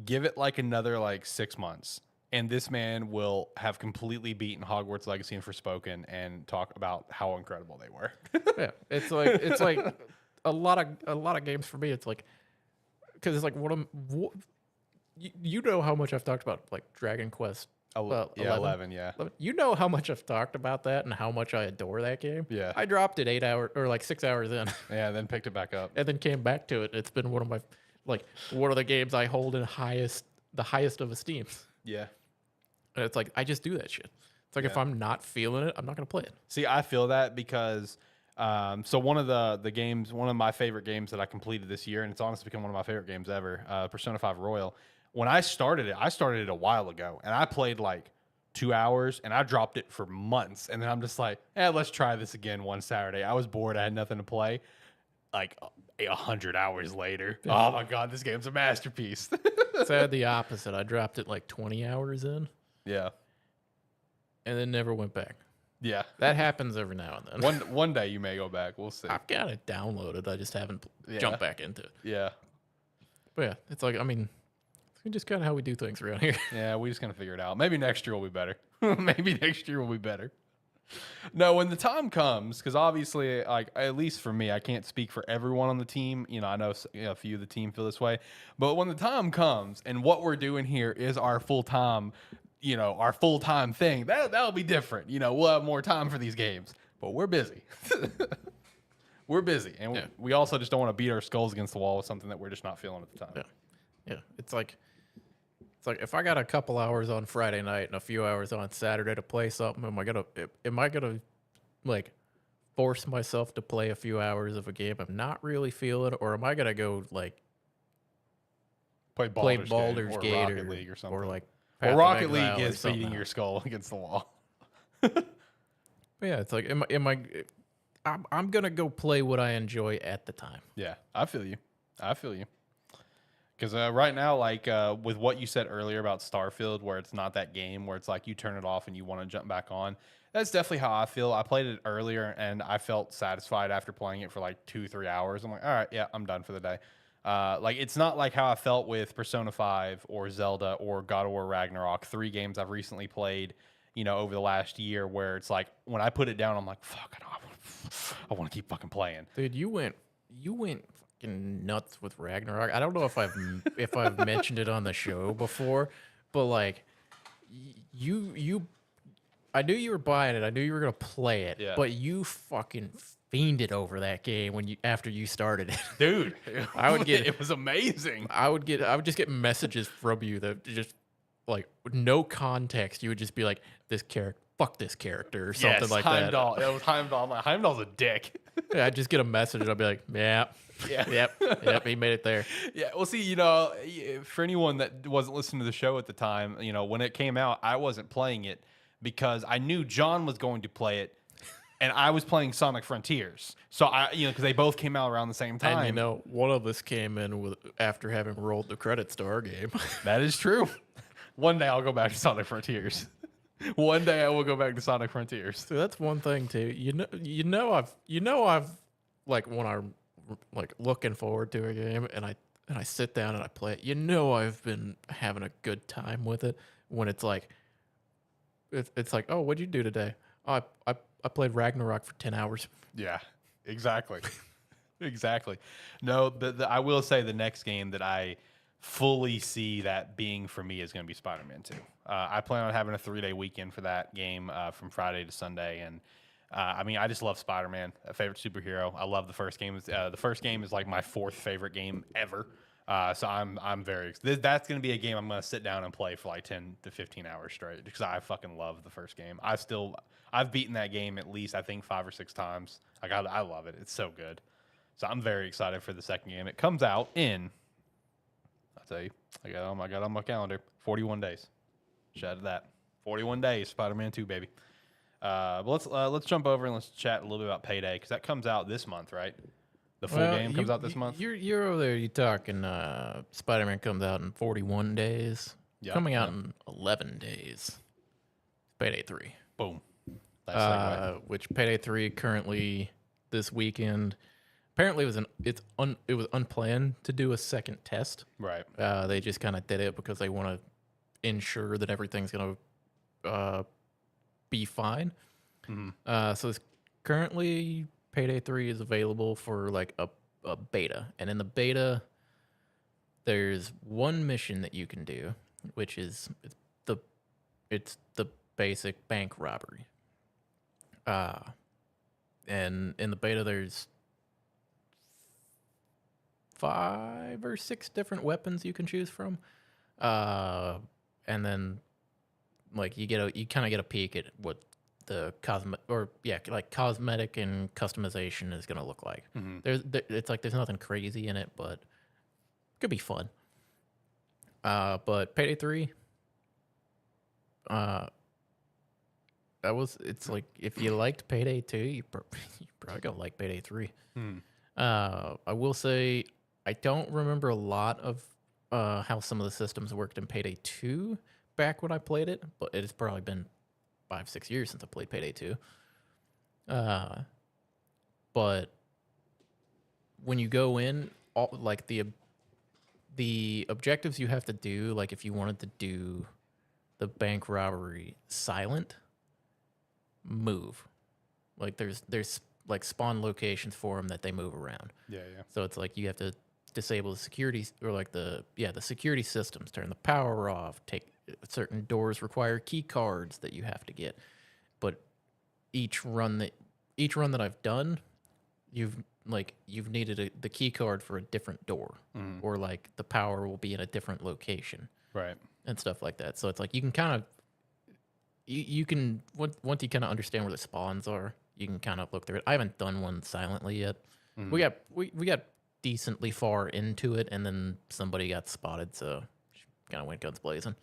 Give it like another like 6 months, and this man will have completely beaten Hogwarts Legacy and Forspoken and talk about how incredible they were. Yeah, it's like a lot of games for me. It's like because it's like you know how much I've talked about like Dragon Quest. 11, yeah. You know how much I've talked about that and how much I adore that game. Yeah. I dropped it 8 hours or like 6 hours in. Yeah, then picked it back up. And then came back to it. It's been one of my one of the games I hold in the highest of esteem. Yeah. And it's like I just do that shit. It's like if I'm not feeling it, I'm not gonna play it. See, I feel that because so one of the games, one of my favorite games that I completed this year, and it's honestly become one of my favorite games ever, Persona 5 Royal. When I started it a while ago, and I played like 2 hours, and I dropped it for months, and then I'm just like, let's try this again one Saturday. I was bored, I had nothing to play. Like 100 hours later, oh my god, this game's a masterpiece. So I had the opposite. I dropped it like 20 hours in. Yeah, and then never went back. Yeah, that happens every now and then. One day you may go back. We'll see. I've got it downloaded. I just haven't jumped back into it. Yeah, but yeah, it's like it's just kind of how we do things around here. Yeah, we just gonna figure it out. Maybe next year will be better. Maybe next year will be better. No, when the time comes, because obviously, like at least for me, I can't speak for everyone on the team. You know, I know a few of the team feel this way, but when the time comes and what we're doing here is our full time, our full time thing, that'll be different. We'll have more time for these games, but we're busy. We're busy, and we also just don't want to beat our skulls against the wall with something that we're just not feeling at the time. Yeah, it's like if I got a couple hours on Friday night and a few hours on Saturday to play something, am I gonna like force myself to play a few hours of a game I'm not really feeling, or am I gonna go like play Baldur's Gate or Rocket League or something, or like Rocket League is beating your skull against the wall. But yeah, it's like I'm gonna go play what I enjoy at the time. Yeah, I feel you. Because right now, like with what you said earlier about Starfield, where it's not that game where it's like you turn it off and you want to jump back on, that's definitely how I feel. I played it earlier and I felt satisfied after playing it for like 2-3 hours. I'm like, all right, yeah, I'm done for the day. Like it's not like how I felt with Persona 5 or Zelda or God of War Ragnarok, 3 games I've recently played, over the last year, where it's like when I put it down, I'm like, fuck, I want to keep fucking playing. Dude, you went fucking nuts with Ragnarok. I don't know if I've mentioned it on the show before, but like I knew you were buying it. I knew you were gonna play it, but you fucking fiended over that game after you started it. Dude, it was amazing. I would just get messages from you that just like with no context. You would just be like, this character, fuck this character, or something like Heimdall. that. It was Heimdall. I'm like, Heimdall's a dick. Yeah, I'd just get a message and I'd be like, yep, he made it there. Yeah, well, see, for anyone that wasn't listening to the show at the time, when it came out, I wasn't playing it because I knew John was going to play it, and I was playing Sonic Frontiers. So because they both came out around the same time. And one of us came in after having rolled the credits to our game. That is true. One day I'll go back to Sonic Frontiers. One day I will go back to Sonic Frontiers. So that's one thing too. I've like when I'm like looking forward to a game and I sit down and I play it. I've been having a good time with it when it's like it's like, oh, what'd you do today? Oh, I played Ragnarok for 10 hours. Yeah, exactly. Exactly. No, I will say the next game that I fully see that being for me is going to be Spider-Man 2. I plan on having a 3-day weekend for that game from Friday to Sunday. And I just love Spider-Man, a favorite superhero. I love the first game. The first game is like my 4th favorite game ever. So I'm very excited. That's going to be a game I'm going to sit down and play for like 10 to 15 hours straight because I fucking love the first game. I've beaten that game at least, I think, 5 or 6 times. I love it. It's so good. So I'm very excited for the second game. It comes out in, I'll tell you, I got it on my calendar, 41 days. Shout out to that. 41 days, Spider-Man 2, baby. But let's jump over and let's chat a little bit about Payday because that comes out this month, right? The full game comes out this month. You're over there. You talking? Spider-Man comes out in 41 days. Yep, Coming out in 11 days. Payday 3. Boom. Nice segue. Which Payday 3 currently this weekend. Apparently, it was unplanned to do a second test. Right. They just kind of did it because they want to ensure that everything's gonna be fine. So it's currently Payday 3 is available for like a beta, and in the beta, there's one mission that you can do, which is it's the basic bank robbery. And in the beta, there's 5 or 6 different weapons you can choose from, and then like you kind of get a peek at what the cosmetic and customization is gonna look like. It's like there's nothing crazy in it, but it could be fun. But Payday 3, it's like if you liked Payday 2, you probably gonna like Payday 3. I will say I don't remember a lot of how some of the systems worked in Payday 2 back when I played it, but it has probably been 5-6 years since I played Payday 2. But when you go in, like the objectives you have to do, like if you wanted to do the bank robbery silent, move. Like there's like spawn locations for them that they move around. Yeah. So it's like you have to disable the security or like the security systems, turn the power off, take certain doors require key cards that you have to get. But each run that I've done, you've needed the key card for a different door, or like the power will be in a different location, right, and stuff like that. So it's like you can kind of you can once you kind of understand where the spawns are, you can kind of look through it. I haven't done one silently yet. We got decently far into it, and then somebody got spotted, so kind of went guns blazing.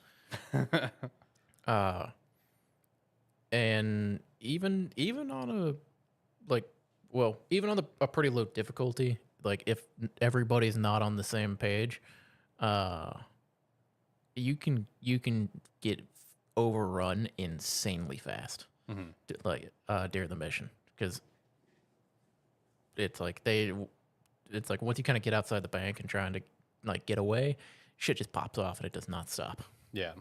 And even on a pretty low difficulty, like if everybody's not on the same page, you can get overrun insanely fast, during the mission, because it's like once you kind of get outside the bank and trying to like get away, shit just pops off and it does not stop. Yeah.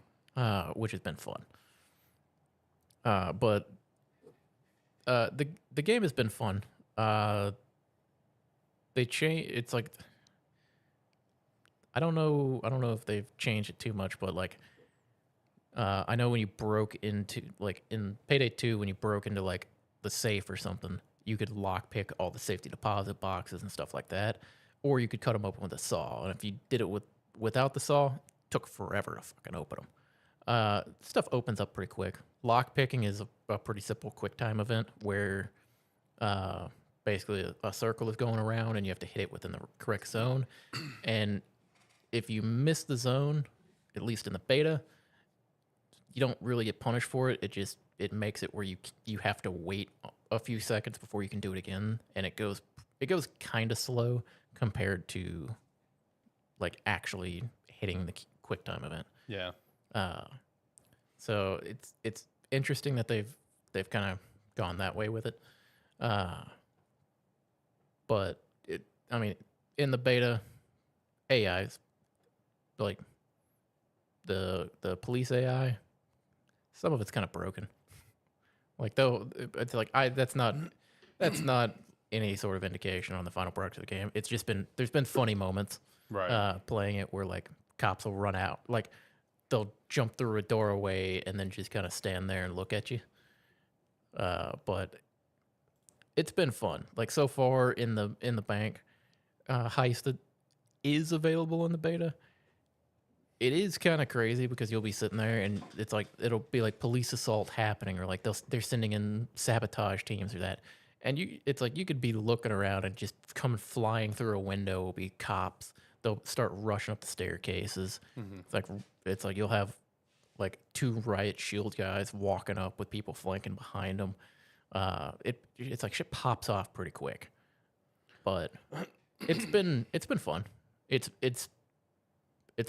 Which has been fun. But the game has been fun. They change. It's like I don't know if they've changed it too much, but like I know when you broke into like in Payday 2, when you broke into like the safe or something, you could lockpick all the safety deposit boxes and stuff like that, or you could cut them open with a saw. And if you did it without the saw, it took forever to fucking open them. Stuff opens up pretty quick. Lockpicking is a pretty simple quick time event where basically a circle is going around and you have to hit it within the correct zone. And if you miss the zone, at least in the beta, you don't really get punished for it. It makes it where you have to wait a few seconds before you can do it again, and it goes kind of slow compared to like actually hitting the quick time event. Yeah. So it's interesting that they've kind of gone that way with it. But in the beta, AI's like the police AI, some of it's kind of broken. Like though it's like that's not any sort of indication on the final product of the game. It's just there's been funny moments playing it where like cops will run out, like they'll jump through a doorway and then just kind of stand there and look at you. But it's been fun. Like so far in the bank, heist that is available in the beta. It is kind of crazy because you'll be sitting there and it's like it'll be like police assault happening, or like they're sending in sabotage teams or that, and it's like you could be looking around and just come flying through a window will be cops. They'll start rushing up the staircases. It's like you'll have like 2 riot shield guys walking up with people flanking behind them. It's like shit pops off pretty quick. but it's been fun. It's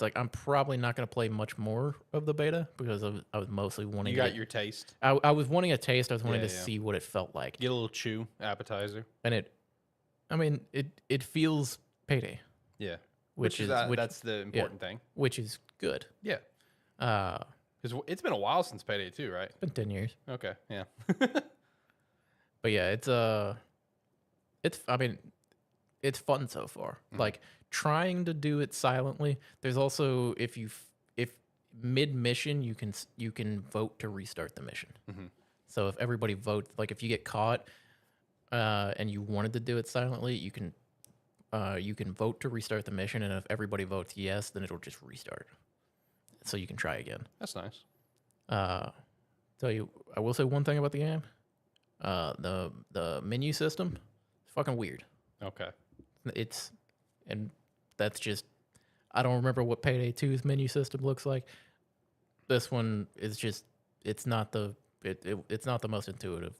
like I'm probably not going to play much more of the beta because I was mostly wanting. You got your taste. I was wanting a taste. I was wanting to Yeah. see what it felt like, Get a little chew appetizer. and it feels Payday, Yeah. which is that's the important thing. which is good. Yeah. Uh, Because it's been a while since Payday 2, right? it's been 10 years, Okay. Yeah. but yeah, it's fun so far. Like trying to do it silently. There's also if mid mission you can vote to restart the mission. So if everybody votes, like if you get caught and you wanted to do it silently, you can vote to restart the mission, and if everybody votes yes, then it'll just restart. So you can try again. That's nice. Tell you, I will say one thing about the game. The menu system is fucking weird. Okay. And that's just, I don't remember what Payday 2's menu system looks like. This one is just, it's not the most intuitive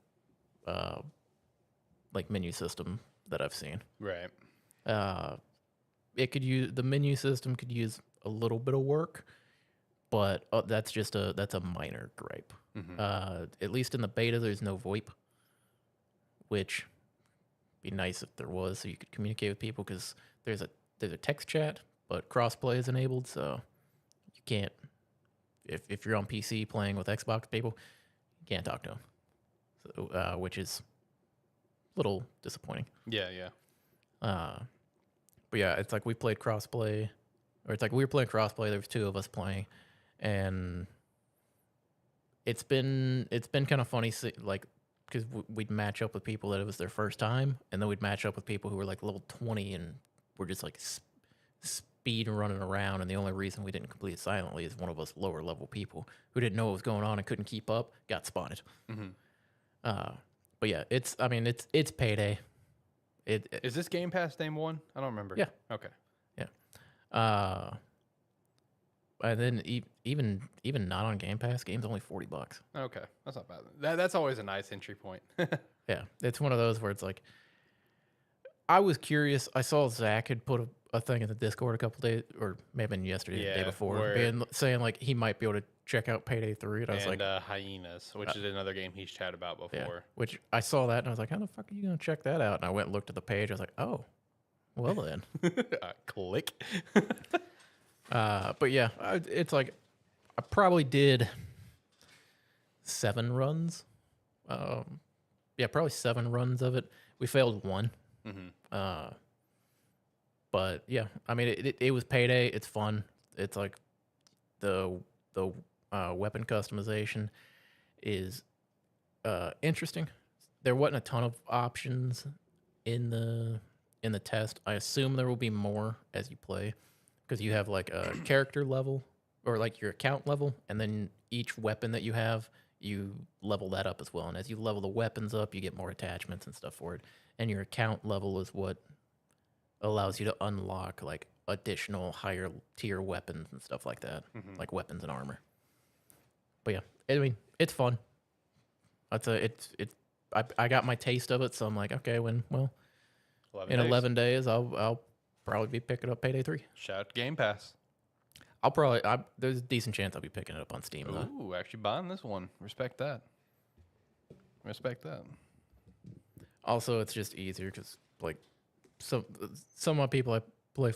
like menu system that I've seen. Right. The menu system could use a little bit of work, but that's a minor gripe. At least in the beta, there's no VoIP, which be nice if there was, so you could communicate with people, because there's a text chat, but crossplay is enabled, so you can't, if you're on PC playing with Xbox people, you can't talk to them, so, which is a little disappointing. Yeah, yeah. But yeah, it's like we played crossplay, or it's like we were playing crossplay. There was two of us playing, and it's been kind of funny, like, because we'd match up with people that it was their first time, and then we'd match up with people who were like level 20 and were just like speed running around, and the only reason we didn't complete it silently is one of us lower level people who didn't know what was going on and couldn't keep up got spotted. But yeah, it's Payday. Is this Game Pass Name 1? I don't remember. Yeah. Okay. Yeah. And then even not on Game Pass, game's only $40. Okay. That's not bad. That's always a nice entry point. Yeah, it's one of those where it's like, I was curious. I saw Zach had put a thing in the Discord a couple days, or maybe yesterday, the day before, and saying like he might be able to check out Payday 3. And I was like, Hyenas, which is another game he's chatted about before. yeah, which I saw that and I was like, how the fuck are you gonna check that out? And I went and looked at the page. I was like, oh, well then. Click. But yeah, it's like I probably did 7 runs. Yeah, probably 7 runs of it. We failed 1. But yeah, I mean, it was Payday. It's fun. It's like the weapon customization is interesting. There wasn't a ton of options in the test. I assume there will be more as you play, because you have like a character level, or like your account level, and then each weapon that you have, you level that up as well. And as you level the weapons up, you get more attachments and stuff for it. And your account level is what allows you to unlock like additional higher tier weapons and stuff like that, like weapons and armor. But yeah, I mean, it's fun. I got my taste of it, so I'm like, okay, in 11 days, I'll probably be picking up Payday 3. Shout out to Game Pass. There's a decent chance I'll be picking it up on Steam though. Ooh, actually buying this one. Respect that. Also, it's just easier because like some of my people I play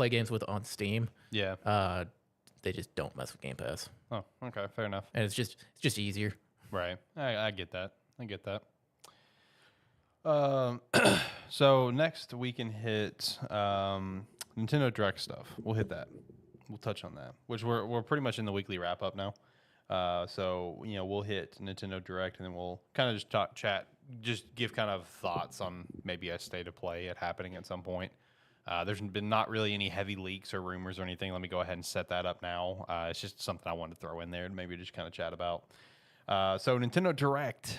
games with on Steam, Yeah. they just don't mess with Game Pass, Oh, okay. Fair enough. and it's just easier. Right. I get that. So next we can hit Nintendo Direct stuff. We'll hit that. We'll touch on that, which we're pretty much in the weekly wrap up now. So we'll hit Nintendo Direct, and then we'll kind of just chat, just give kind of thoughts on maybe a state of play at happening at some point. There's been not really any heavy leaks or rumors or anything. Let me go ahead and set that up now. It's just something I wanted to throw in there and maybe just kind of chat about. So Nintendo Direct.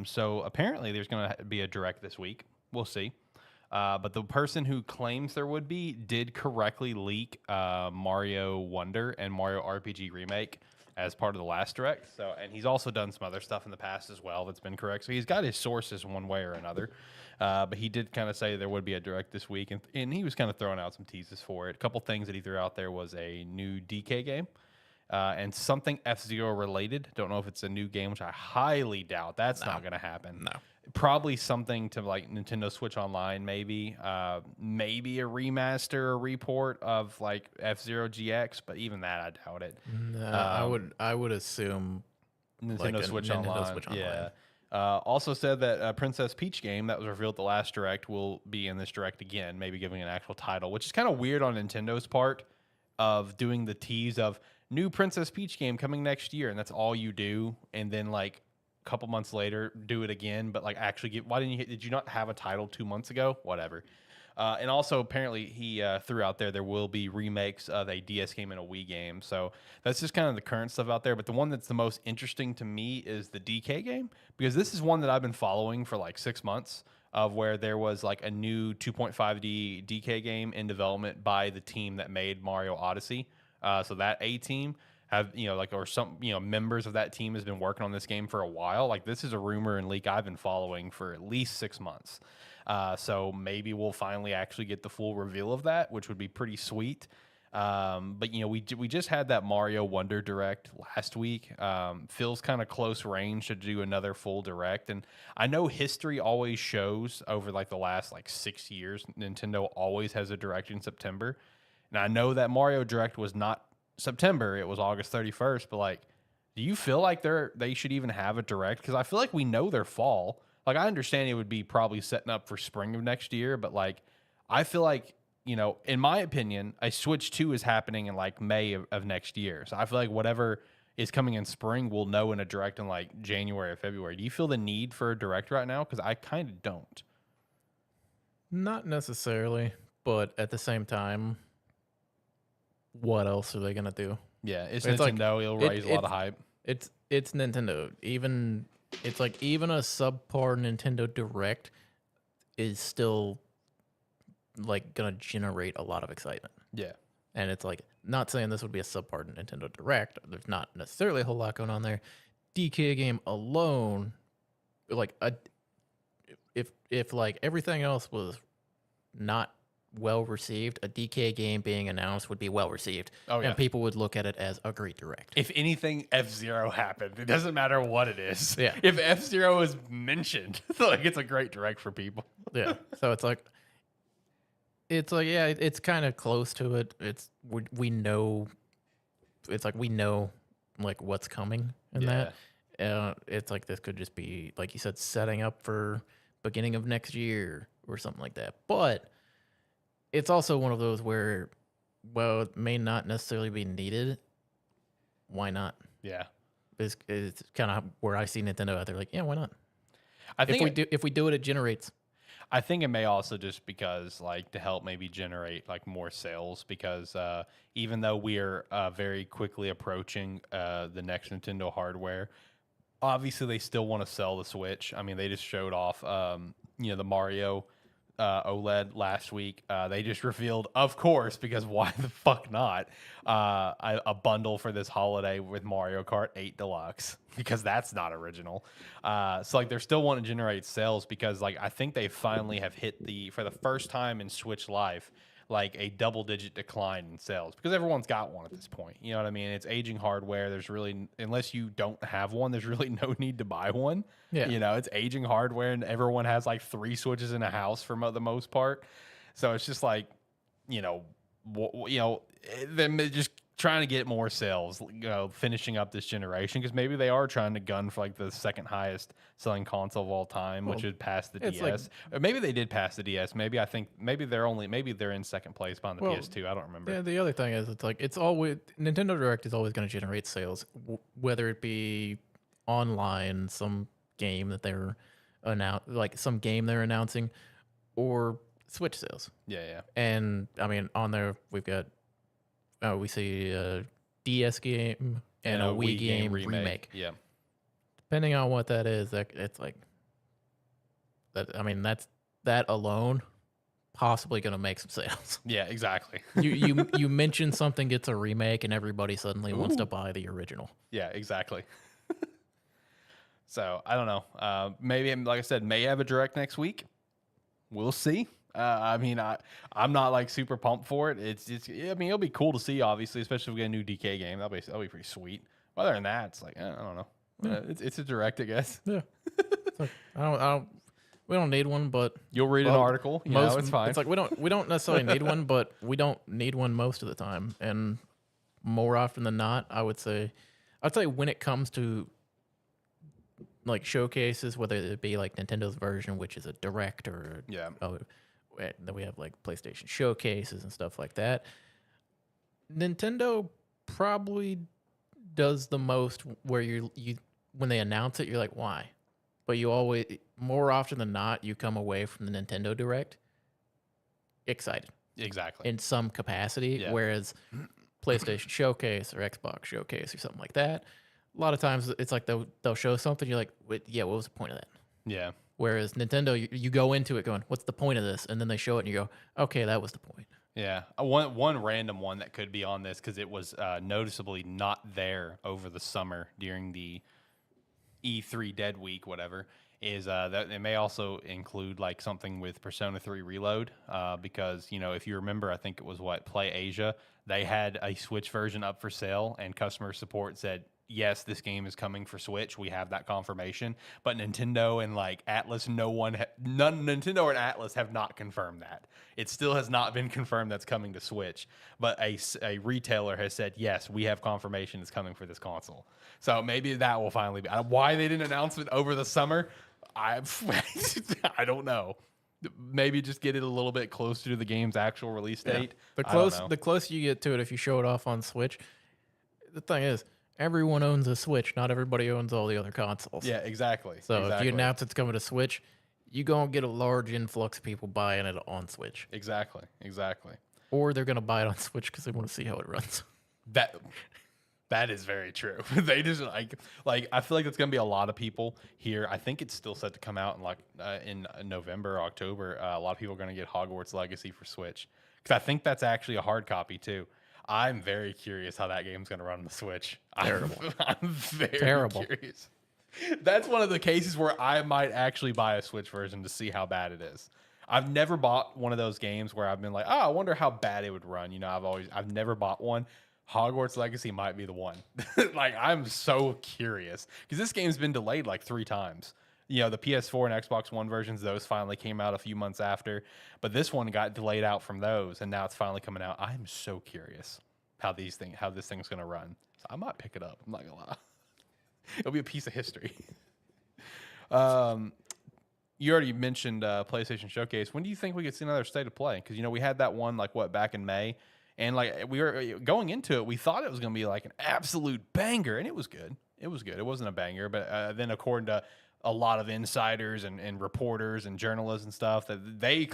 So apparently there's going to be a Direct this week. We'll see. But the person who claims there would be did correctly leak Mario Wonder and Mario RPG Remake as part of the last direct. So, and he's also done some other stuff in the past as well that's been correct. So he's got his sources one way or another. But he did kind of say there would be a direct this week, and he was kind of throwing out some teases for it. A couple things that he threw out there was a new DK game. And something F-Zero related. Don't know if it's a new game, which I highly doubt. That's not going to happen. No. Probably something to like Nintendo Switch Online, maybe. Maybe a remaster or report of like F-Zero GX, but even that, I doubt it. No, I would assume Nintendo like Switch Nintendo Online. Switch Online. Yeah. Also said that Princess Peach game that was revealed at the last direct will be in this direct again, maybe giving an actual title, which is kind of weird on Nintendo's part of doing the tease of new Princess Peach game coming next year, and that's all you do, and then like a couple months later do it again, but like actually get, why did you not have a title 2 months ago? Whatever. And also apparently he threw out there will be remakes of a DS game and a Wii game, so that's just kind of the current stuff out there. But the one that's the most interesting to me is the DK game, because this is one that I've been following for like 6 months, of where there was like a new 2.5D DK game in development by the team that made Mario Odyssey. So that A team have, or some, members of that team has been working on this game for a while. Like, this is a rumor and leak I've been following for at least 6 months. So maybe we'll finally actually get the full reveal of that, which would be pretty sweet. But we just had that Mario Wonder Direct last week. Feels kind of close range to do another full direct, and I know history always shows over like the last 6 years, Nintendo always has a direct in September. And I know that Mario Direct was not September; it was August 31st. But do you feel like they should even have a direct? Because I feel like we know their fall. Like, I understand it would be probably setting up for spring of next year, but I feel like, in my opinion, a Switch 2 is happening in May of next year. So I feel like whatever is coming in spring, we'll know in a direct in January or February. Do you feel the need for a direct right now? Because I kind of don't. Not necessarily, but at the same time, what else are they gonna do? Yeah, it's Nintendo. It'll raise a lot of hype. It's Nintendo. Even a subpar Nintendo Direct is still gonna generate a lot of excitement. Yeah. And it's not saying this would be a subpar Nintendo Direct. There's not necessarily a whole lot going on there. DK game alone, if everything else was not well received, a DK game being announced would be well received. Oh, yeah. And people would look at it as a great direct. If anything F-Zero happened, it doesn't matter what it is. Yeah. If F-Zero is mentioned, it's a great direct for people. Yeah. So it's kind of close to it. We know what's coming in that. It's this could just be, like you said, setting up for beginning of next year or something like that. But it's also one of those where, it may not necessarily be needed. Why not? Yeah. It's kind of where I see Nintendo out there. Why not? I think if we do it, it generates. I think it may also just because to help maybe generate more sales, because even though we are very quickly approaching the next Nintendo hardware, obviously they still want to sell the Switch. I mean, they just showed off the Mario OLED last week. They just revealed, of course, because why the fuck not, a bundle for this holiday with Mario Kart 8 Deluxe, because that's not original. So they're still wanting to generate sales, because I think they finally have hit for the first time in Switch life, a double-digit decline in sales, because everyone's got one at this point. You know what I mean? It's aging hardware. There's really, unless you don't have one, there's really no need to buy one. Yeah. It's aging hardware, and everyone has 3 Switches in a house for the most part. So it's just them just trying to get more sales, finishing up this generation, because maybe they are trying to gun for the second highest selling console of all time, which would pass the DS. Or maybe they did pass the DS. Maybe they're in second place behind the PS2. I don't remember. Yeah, the other thing is it's always Nintendo Direct is always going to generate sales, whether it be online, some game that they're some game they're announcing, or Switch sales. Yeah. And I mean, on there we've got. We see a DS game and a Wii game remake. Yeah. Depending on what that is, it's that. I mean, that alone possibly going to make some sales. Yeah, exactly. You mention something gets a remake, and everybody suddenly wants to buy the original. Yeah, exactly. So I don't know. Maybe, like I said, may have a direct next week. We'll see. I mean, I'm not like super pumped for it. I mean, it'll be cool to see, obviously, especially if we get a new DK game. That'll be pretty sweet. Other than that, it's like I don't know. It's a direct, I guess. Yeah. It's like, I don't. We don't need one, but You'll read an article. It's fine. It's like we don't necessarily need one, but we don't need one most of the time. And more often than not, I'd say when it comes to like showcases, whether it be like Nintendo's version, which is a direct, or then we have like PlayStation showcases and stuff like that. Nintendo probably does the most where you when they announce it, you're like, why? But you always, more often than not, you come away from the Nintendo Direct excited. Exactly. In some capacity, whereas PlayStation Showcase or Xbox Showcase or something like that, a lot of times it's like they'll show something, you're like, what was the point of that? Yeah. Whereas Nintendo, you go into it going, what's the point of this? And then they show it and you go, okay, that was the point. Yeah. One random one that could be on this, because it was noticeably not there over the summer during the E3 Dead Week, whatever, is that it may also include like something with Persona 3 Reload, because, if you remember, I think it was Play Asia, they had a Switch version up for sale, and customer support said, yes, this game is coming for Switch. We have that confirmation. But Nintendo and like Atlas, Nintendo and Atlas have not confirmed that. It still has not been confirmed that's coming to Switch. But a retailer has said, yes, we have confirmation it's coming for this console. So maybe that will finally be. Why they didn't announce it over the summer, I don't know. Maybe just get it a little bit closer to the game's actual release date. The closer you get to it, if you show it off on Switch, the thing is, everyone owns a Switch. Not everybody owns all the other consoles. Yeah, exactly. So if you announce it's coming to Switch, you're going to get a large influx of people buying it on Switch. Exactly. Or they're going to buy it on Switch because they want to see how it runs. That is very true. They just like I feel like it's going to be a lot of people here. I think it's still set to come out in November, October. A lot of people are going to get Hogwarts Legacy for Switch, because I think that's actually a hard copy too. I'm very curious how that game's going to run on the Switch. Terrible. I'm very curious. That's one of the cases where I might actually buy a Switch version to see how bad it is. I've never bought one of those games where I've been like, I wonder how bad it would run. I've never bought one. Hogwarts Legacy might be the one. Like, I'm so curious, because this game's been delayed like 3 times. The PS4 and Xbox One versions, those finally came out a few months after. But this one got delayed out from those, and now it's finally coming out. I'm so curious how this thing's going to run. So I might pick it up. I'm not going to lie. It'll be a piece of history. You already mentioned PlayStation Showcase. When do you think we could see another State of Play? Because, we had that one, back in May. And, we were going into it, we thought it was going to be, an absolute banger. And it was good. It wasn't a banger. But then according to a lot of insiders and reporters and journalists and stuff, that they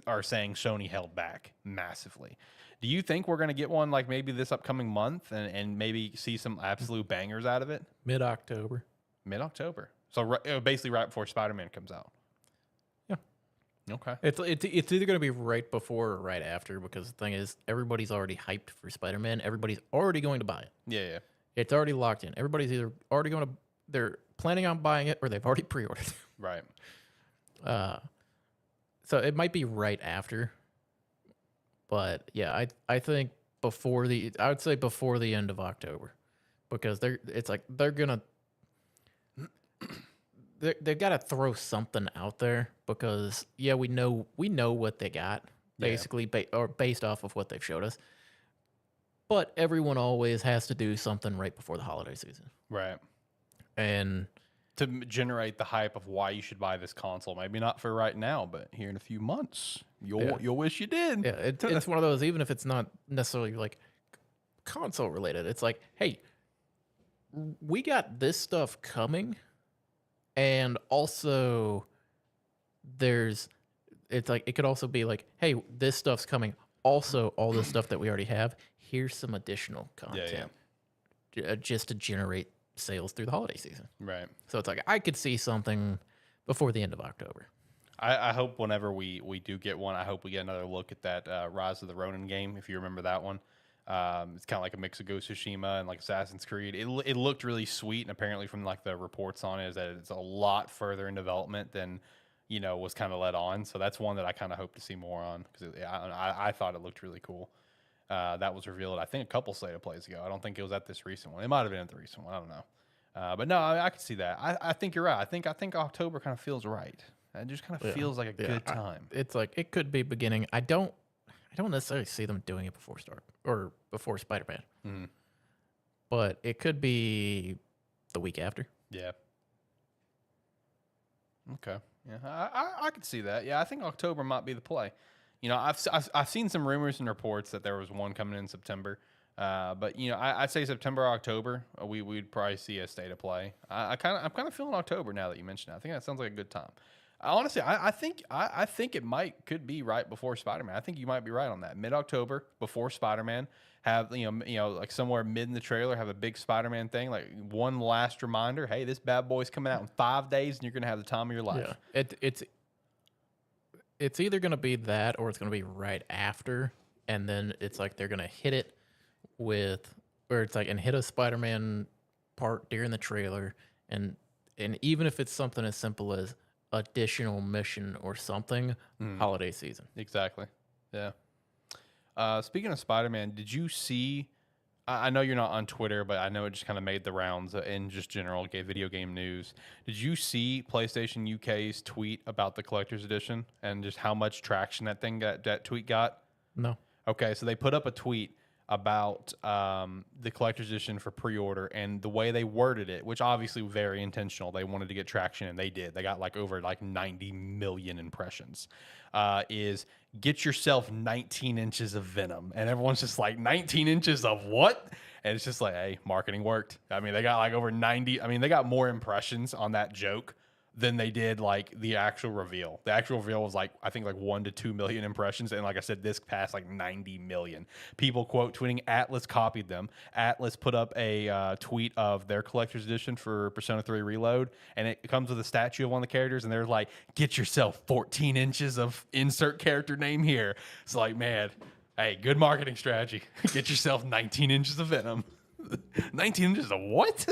are saying Sony held back massively. Do you think we're going to get one maybe this upcoming month and maybe see some absolute bangers out of it? Mid-October. So basically right before Spider-Man comes out. Yeah. Okay. It's either going to be right before or right after, because the thing is, everybody's already hyped for Spider-Man. Everybody's already going to buy it. Yeah. It's already locked in. Everybody's either already going to... They're planning on buying it, or they've already pre-ordered. Right. So it might be right after, but yeah, I think I would say before the end of October, because they've got to throw something out there, because we know what they got basically, based off of what they've showed us, but everyone always has to do something right before the holiday season, right? And to generate the hype of why you should buy this console. Maybe not for right now, but here in a few months, you'll wish you did. Yeah, it's one of those, even if it's not necessarily console related, it's like, hey, we got this stuff coming, and also it could also be like, hey, this stuff's coming. Also, all this stuff that we already have, here's some additional content just to generate sales through the holiday season. Right. So it's like, I could see something before the end of October. I hope whenever we do get one, I hope we get another look at that Rise of the Ronin game, if you remember that one. It's kind of like a mix of Ghost of Tsushima and like Assassin's Creed. It looked really sweet, and apparently from like the reports on it is that it's a lot further in development than was kind of led on. So that's one that I kind of hope to see more on because I thought it looked really cool. That was revealed, I think, a couple State of Plays ago. I don't think it was at this recent one. It might have been at the recent one. I don't know. But no, I could see that. I think you're right. I think October kind of feels right. It just kind of feels like a good time. It's like it could be beginning. I don't necessarily see them doing it before Spider-Man. Mm-hmm. But it could be the week after. Yeah. Okay. Yeah, I could see that. Yeah, I think October might be the play. I've seen some rumors and reports that there was one coming in September. But I'd say September, October, we'd probably see a State of Play. I'm kind of feeling October now that you mentioned it. I think that sounds like a good time. Honestly, I think it could be right before Spider-Man. I think you might be right on that. Mid-October before Spider-Man, have like somewhere mid in the trailer, have a big Spider-Man thing, like one last reminder. Hey, this bad boy's coming out in 5 days, and you're gonna have the time of your life. Yeah, it's either gonna be that or it's gonna be right after, and then it's like they're gonna hit it with, or it's like and hit a Spider-Man part during the trailer, and even if it's something as simple as additional mission or something, holiday season. Exactly. Yeah. Speaking of Spider-Man, did you see? I know you're not on Twitter, but I know it just kind of made the rounds in just general video game news. Did you see PlayStation UK's tweet about the collector's edition and just how much traction that tweet got? No. Okay, so they put up a tweet about the collector's edition for pre-order, and the way they worded it, which obviously very intentional, they wanted to get traction, and they did. They got over 90 million impressions. Is get yourself 19 inches of Venom, and everyone's just like, 19 inches of what? And it's just like, hey, marketing worked. I mean, they got over 90. I mean, they got more impressions on that joke than they did the actual reveal. The actual reveal was I think 1 to 2 million impressions, and like I said, this passed 90 million. People quote tweeting. Atlas copied them. Atlas put up a tweet of their collector's edition for Persona 3 Reload, and it comes with a statue of one of the characters, and they're like, "Get yourself 14 inches of insert character name here." It's like, man, hey, good marketing strategy. Get yourself 19 inches of Venom. 19 inches of what?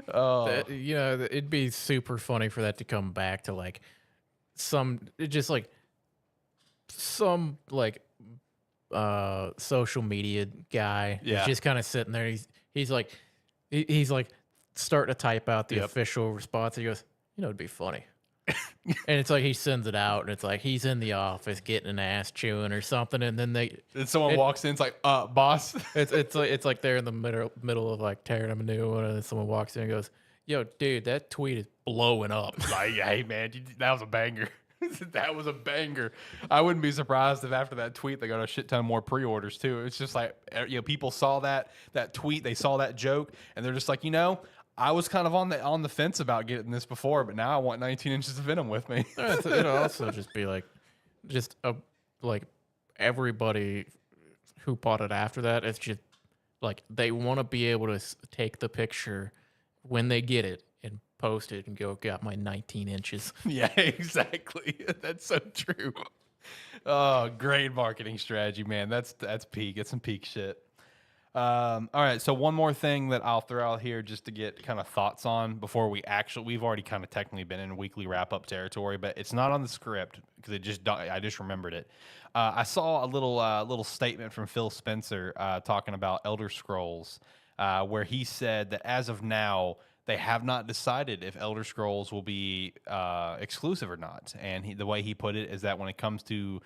Oh, it'd be super funny for that to come back to some social media guy. Yeah. He's just kind of sitting there. He's like starting to type out the official response. He goes, it'd be funny. And it's like he sends it out, and it's like he's in the office getting an ass chewing or something, and then someone walks in. It's like, boss. it's like they're in the middle of tearing them a new one, and then someone walks in and goes, "Yo, dude, that tweet is blowing up." Like, hey man, that was a banger. That was a banger. I wouldn't be surprised if after that tweet they got a shit ton more pre-orders too. It's just people saw that tweet, they saw that joke, and they're just like, I was kind of on the fence about getting this before, but now I want 19 inches of Venom with me. It'll also just be everybody who bought it after that. It's just they want to be able to take the picture when they get it and post it and go, "Got my 19 inches." Yeah, exactly. That's so true. Oh, great marketing strategy, man. That's peak. It's some peak shit. All right, so one more thing that I'll throw out here just to get kind of thoughts on before we've already kind of technically been in weekly wrap-up territory, but it's not on the script because I just remembered it. I saw a little statement from Phil Spencer talking about Elder Scrolls, where he said that as of now, they have not decided if Elder Scrolls will be exclusive or not. And the way he put it is that when it comes to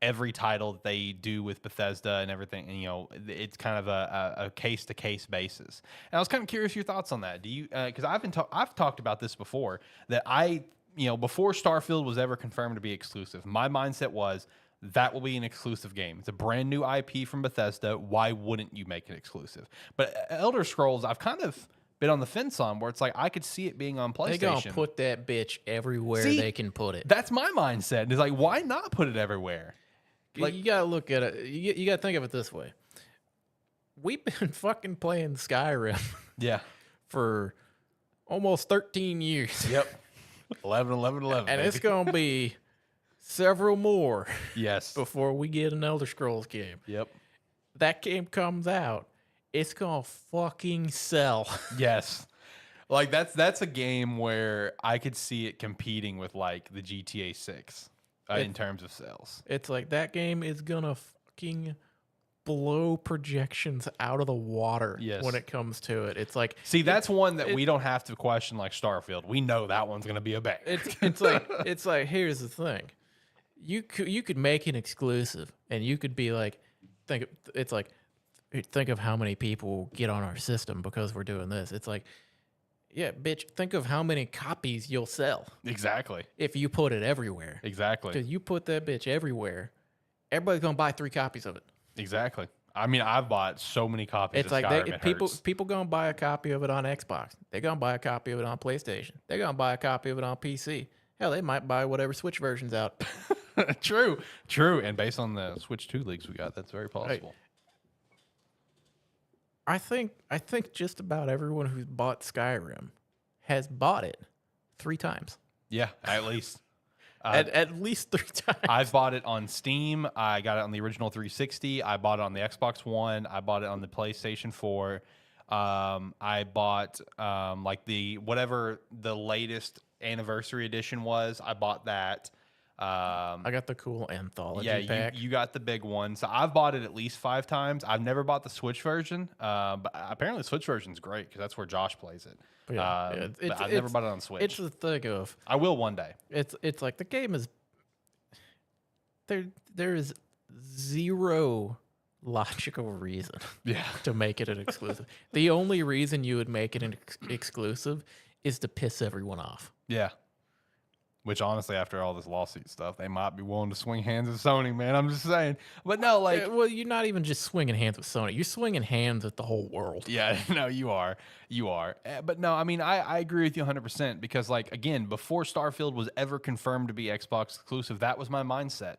every title that they do with Bethesda and everything, and, it's kind of a case-to-case basis. And I was kind of curious your thoughts on that. Do you? Because I've talked about this before, that before Starfield was ever confirmed to be exclusive, my mindset was that will be an exclusive game. It's a brand new IP from Bethesda. Why wouldn't you make it exclusive? But Elder Scrolls, I've kind of been on the fence on, where it's like I could see it being on PlayStation. They're gonna put that bitch everywhere they can put it. That's my mindset. It's like, why not put it everywhere? You gotta look at it. You gotta think of it this way. We've been fucking playing Skyrim, yeah, for almost 13 years. Yep. 11, 11, 11. And baby. it's going to be several more Yes. before we get an Elder Scrolls game. Yep. That game comes out, it's going to fucking sell. Yes. Like that's a game where I could see it competing with like the GTA 6 in terms of sales. It's like that game is going to fucking blow projections out of the water Yes. when it comes to it. It's like, See, that's one that we don't have to question like Starfield. We know that one's going to be a bang. it's like here's the thing. You could make an exclusive and you could be like think of how many people get on our system because we're doing this. It's like, yeah, bitch, think of how many copies you'll sell Exactly. if you put it everywhere. Exactly. Because you put that bitch everywhere, everybody's gonna buy 3 copies of it. Exactly. I mean, I've bought so many copies It's of like Skyrim, it hurts. people gonna buy a copy of it on Xbox. They're gonna buy a copy of it on PlayStation. They're gonna buy a copy of it on PC. Hell, they might buy whatever Switch version's out. True. And based on the Switch 2 leaks we got, that's very possible. I think just about everyone who's bought Skyrim has bought it 3 times. Yeah, at least. At least 3 times. I've bought it on Steam. I got it on the original 360. I bought it on the Xbox One. I bought it on the PlayStation 4. I bought like whatever the latest anniversary edition was. I bought that. I got the cool anthology pack. You got the big one. So I've bought it at least 5 times. I've never bought the Switch version, but apparently the Switch version's great because that's where Josh plays it. But I've never bought it on Switch. It's the thing of I will one day. it's like the game is there is zero logical reason to make it an exclusive. The only reason you would make it an exclusive is to piss everyone off. Yeah. Which honestly, after all this lawsuit stuff, they might be willing to swing hands with Sony, man. I'm just saying. But no, like, well, you're not even just swinging hands with Sony. You're swinging hands with the whole world. yeah, no, you are. But no, I mean, I agree with you 100% because, like, again, before Starfield was ever confirmed to be Xbox exclusive, that was my mindset.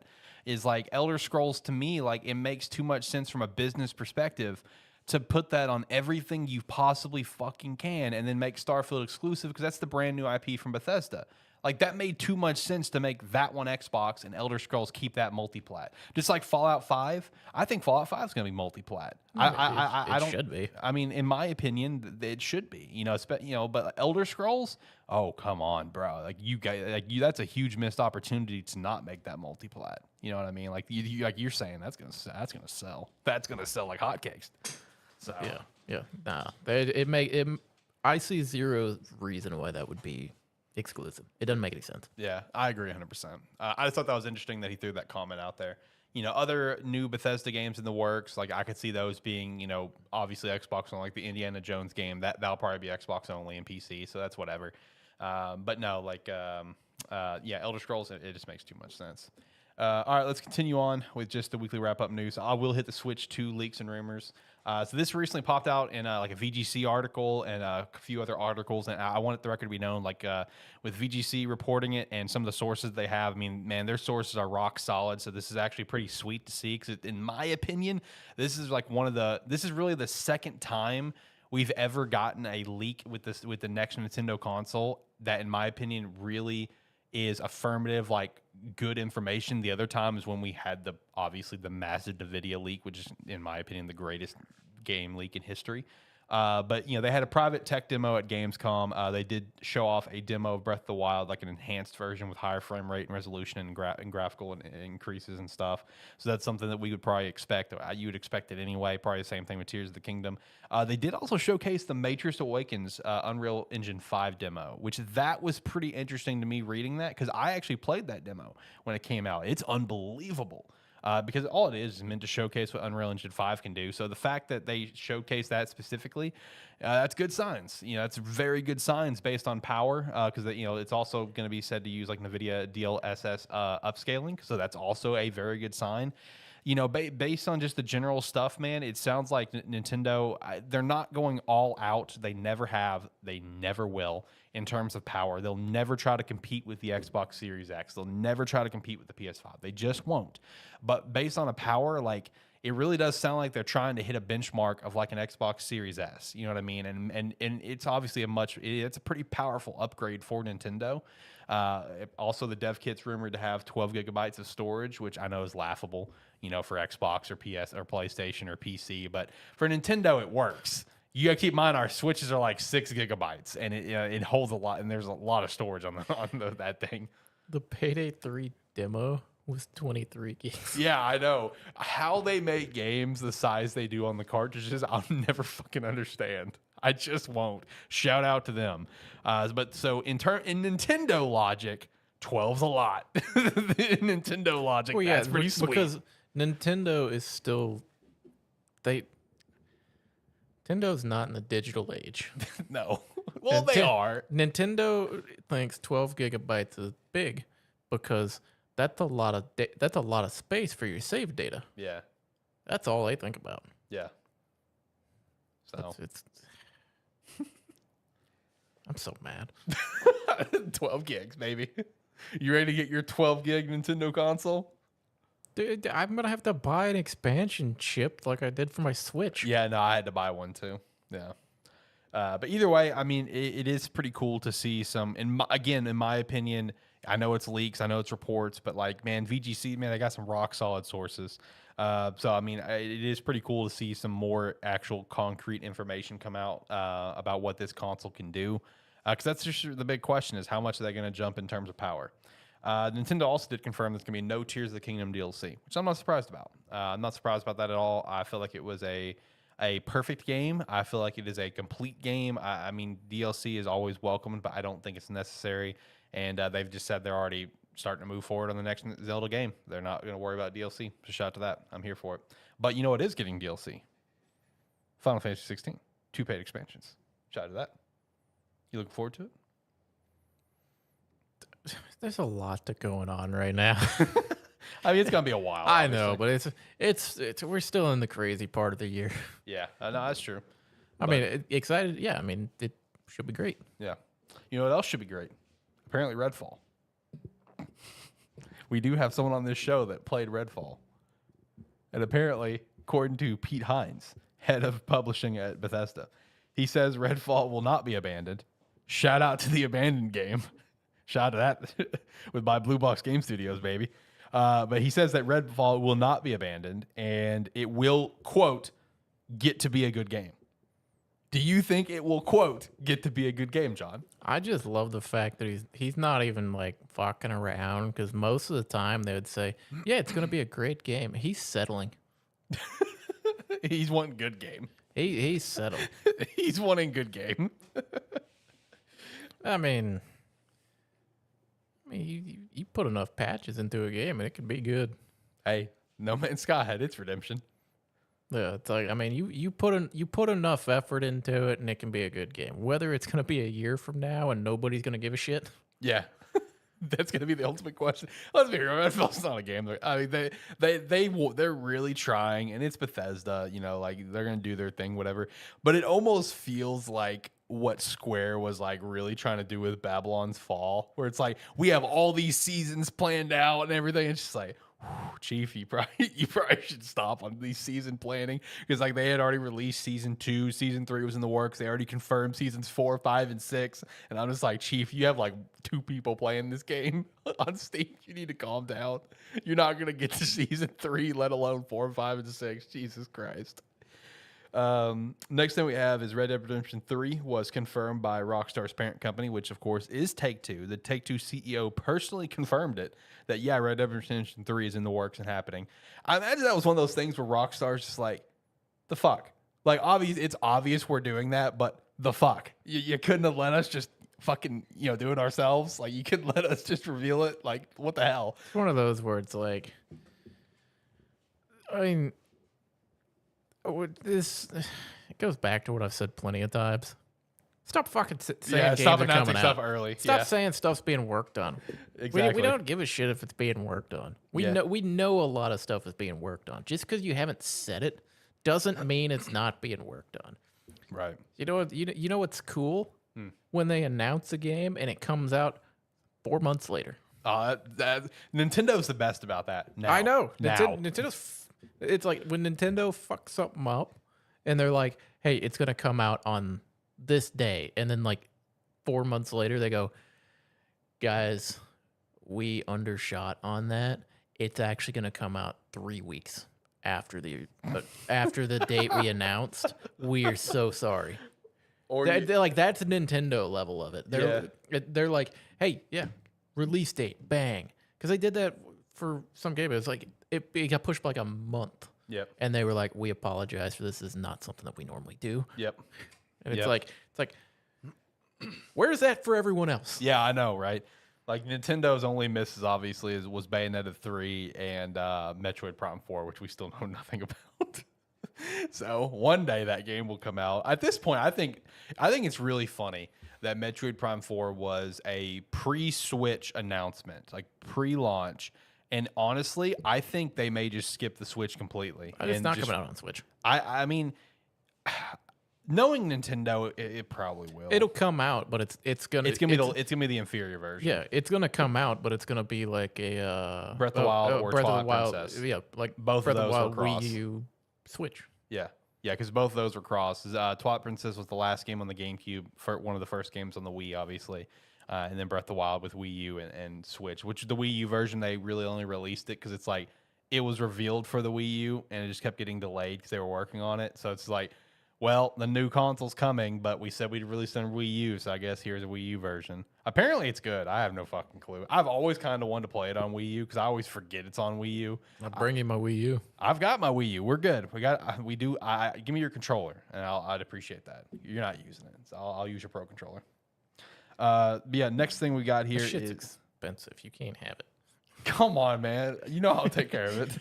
Is like Elder Scrolls to me, like, it makes too much sense from a business perspective to put that on everything you possibly fucking can and then make Starfield exclusive because that's the brand new IP from Bethesda. Like, that made too much sense to make that one Xbox and Elder Scrolls keep that multi-plat. Just like Fallout 5, I think Fallout 5 is going to be multi-plat. It should be. I mean, in my opinion, it should be. But Elder Scrolls, oh come on, bro! Like you guys, that's a huge missed opportunity to not make that multi-plat. You know what I mean? Like you're saying that's gonna sell. That's gonna sell like hotcakes. So Yeah. Nah. I see zero reason why that would be exclusive. It doesn't make any sense. Yeah, I agree 100%. I just thought that was interesting that he threw that comment out there. Other new Bethesda games in the works, like I could see those being, obviously Xbox on like the Indiana Jones game. That'll probably be Xbox only and PC, so that's whatever. But no, like, Elder Scrolls, it just makes too much sense. All right, let's continue on with just the weekly wrap-up news. I will hit the Switch 2 leaks and rumors. So this recently popped out in like a VGC article and a few other articles, and I want the record to be known, like with VGC reporting it and some of the sources they have. I mean, man, their sources are rock solid. So this is actually pretty sweet to see because, in my opinion, this is like this is really the second time we've ever gotten a leak with the next Nintendo console that, in my opinion, really is affirmative, like good information. The other time is when we had obviously the massive NVIDIA leak, which is, in my opinion, the greatest game leak in history. But they had a private tech demo at Gamescom. They did show off a demo of Breath of the Wild, like an enhanced version with higher frame rate and resolution and graphical increases and stuff. So that's something that we would probably expect. You would expect it anyway. Probably the same thing with Tears of the Kingdom. They did also showcase the Matrix Awakens Unreal Engine 5 demo, which that was pretty interesting to me reading that because I actually played that demo when it came out. It's unbelievable. Because all it is meant to showcase what Unreal Engine 5 can do. So the fact that they showcase that specifically, that's good signs. That's very good signs based on power. Because it's also going to be said to use like NVIDIA DLSS upscaling. So that's also a very good sign. Based on just the general stuff, man, it sounds like Nintendo, they're not going all out. They never have. They never will in terms of power. They'll never try to compete with the Xbox Series X. They'll never try to compete with the PS5. They just won't. But based on a power, like, it really does sound like they're trying to hit a benchmark of like an Xbox Series S. You know what I mean? And it's obviously it's a pretty powerful upgrade for Nintendo. Also, the dev kit's rumored to have 12 gigabytes of storage, which I know is laughable, you know, for Xbox or PS or PlayStation or PC, but for Nintendo, it works. You gotta keep in mind our Switches are like 6 gigabytes, and it holds a lot, and there's a lot of storage on that thing. The Payday 3 demo was 23 gigs. Yeah, I know. How they make games the size they do on the cartridges, I'll never fucking understand. I just won't. Shout out to them. But so in Nintendo logic, 12's a lot. In Nintendo logic, Well, yeah, that's pretty sweet. because Nintendo is still Nintendo's not in the digital age. No. Well, they are. Nintendo thinks 12 gigabytes is big because that's a lot of space for your save data. Yeah. That's all they think about. Yeah. So I'm so mad. 12 gigs, baby. You ready to get your 12 gig Nintendo console? Dude, I'm gonna have to buy an expansion chip like I did for my Switch. Yeah, no, I had to buy one too. Yeah. But either way, I mean, it is pretty cool to see some. In my opinion, I know it's leaks, I know it's reports, but like, man, VGC, man, they got some rock solid sources. So I mean, it is pretty cool to see some more actual concrete information come out about what this console can do. Because that's just the big question: is how much are they going to jump in terms of power? Nintendo also did confirm there's going to be no Tears of the Kingdom DLC, which I'm not surprised about. I'm not surprised about that at all. I feel like it was a perfect game. I feel like it is a complete game. I mean, DLC is always welcomed, but I don't think it's necessary. And they've just said they're already starting to move forward on the next Zelda game. They're not going to worry about DLC. So shout out to that. I'm here for it. But you know what is getting DLC? Final Fantasy 16. 2 paid expansions. Shout out to that. You looking forward to it? There's a lot going on right now. I mean, it's gonna be a while. I know, but it's we're still in the crazy part of the year. Yeah, no, that's true. I mean, excited. Yeah, I mean, it should be great. Yeah. You know what else should be great? Apparently, Redfall. We do have someone on this show that played Redfall, and apparently, according to Pete Hines, head of publishing at Bethesda, he says Redfall will not be abandoned. Shout out to the abandoned game. Shout out to that with my Blue Box Game Studios, baby. But he says that Redfall will not be abandoned, and it will, quote, get to be a good game. Do you think it will, quote, get to be a good game, John? I just love the fact that he's not even like fucking around, because most of the time they would say, yeah, it's going to be a great game. He's settling. He's wanting good game. He's settled. He's wanting good game. I mean, you put enough patches into a game and it can be good. Hey, No Man's Sky had its redemption. Yeah, it's like, I mean, you put enough effort into it and it can be a good game. Whether it's going to be a year from now and nobody's going to give a shit. Yeah. That's going to be the ultimate question. Let's be real. Redfall's not a game. I mean, they're really trying, and it's Bethesda, you know, like they're going to do their thing, whatever. But it almost feels like what Square was like really trying to do with Babylon's Fall, where it's like, we have all these seasons planned out and everything. It's just like, Chief, you probably should stop on these season planning, because like they had already released season 2, season 3 was in the works. They already confirmed seasons 4, 5, and 6, and I'm just like, Chief, you have like 2 people playing this game on Steam. You need to calm down. You're not gonna get to season 3, let alone 4, 5, and 6. Jesus Christ. Next thing we have is Red Dead Redemption 3 was confirmed by Rockstar's parent company, which of course is Take-Two. The Take-Two CEO personally confirmed it, that yeah, Red Dead Redemption 3 is in the works and happening. I imagine that was one of those things where Rockstar's just like, the fuck? Like, it's obvious we're doing that, but the fuck? You couldn't have let us just fucking, do it ourselves? Like, you couldn't let us just reveal it? Like, what the hell? It's one of those where it's like, I mean, it goes back to what I've said plenty of times. Stop fucking saying games stop are announcing coming stuff out. early. Stop saying stuff's being worked on. Exactly. We don't give a shit if it's being worked on. We know a lot of stuff is being worked on. Just because you haven't said it doesn't mean it's not being worked on. Right. You know what's cool? When they announce a game and it comes out 4 months later. Nintendo's the best about that. Now. I know. Now. Nintendo's It's like when Nintendo fucks something up and they're like, hey, it's going to come out on this day. And then like 4 months later, they go, guys, we undershot on that. It's actually going to come out 3 weeks after the date we announced. We are so sorry. Or They're like, that's a Nintendo level of it. They're like, hey, yeah, release date, bang. Because they did that for some game. It was like, it got pushed by like a month. Yep. And they were like, we apologize for this. This is not something that we normally do. Yep. And it's like, where's that for everyone else? Yeah, I know, right? Like Nintendo's only misses obviously was Bayonetta 3 and Metroid Prime 4, which we still know nothing about. So one day that game will come out. At this point, I think it's really funny that Metroid Prime 4 was a pre-Switch announcement, like pre-launch. And honestly, I think they may just skip the Switch completely. It's not coming out on Switch. I mean, knowing Nintendo, it probably will. It'll come out, but it's gonna be the inferior version. Yeah, it's gonna come out, but it's gonna be like a Breath of the Wild or Twilight Princess. Yeah, like both Breath of of those the were Wild cross. Wii U Switch. Yeah, because both of those were cross. Twilight Princess was the last game on the GameCube, for one of the first games on the Wii, obviously. And then Breath of the Wild with Wii U and Switch, which the Wii U version, they really only released it because it's like it was revealed for the Wii U and it just kept getting delayed because they were working on it. So it's like, well, the new console's coming, but we said we'd release it on Wii U, so I guess here's a Wii U version. Apparently it's good. I have no fucking clue. I've always kind of wanted to play it on Wii U because I always forget it's on Wii U. I'll bring you my Wii U. I've got my Wii U. We're good. We do. Give me your controller, and I'd appreciate that. You're not using it, so I'll use your Pro controller. But yeah, next thing we got here That shit's is expensive. You can't have it. come on, man. You know I'll take care of it.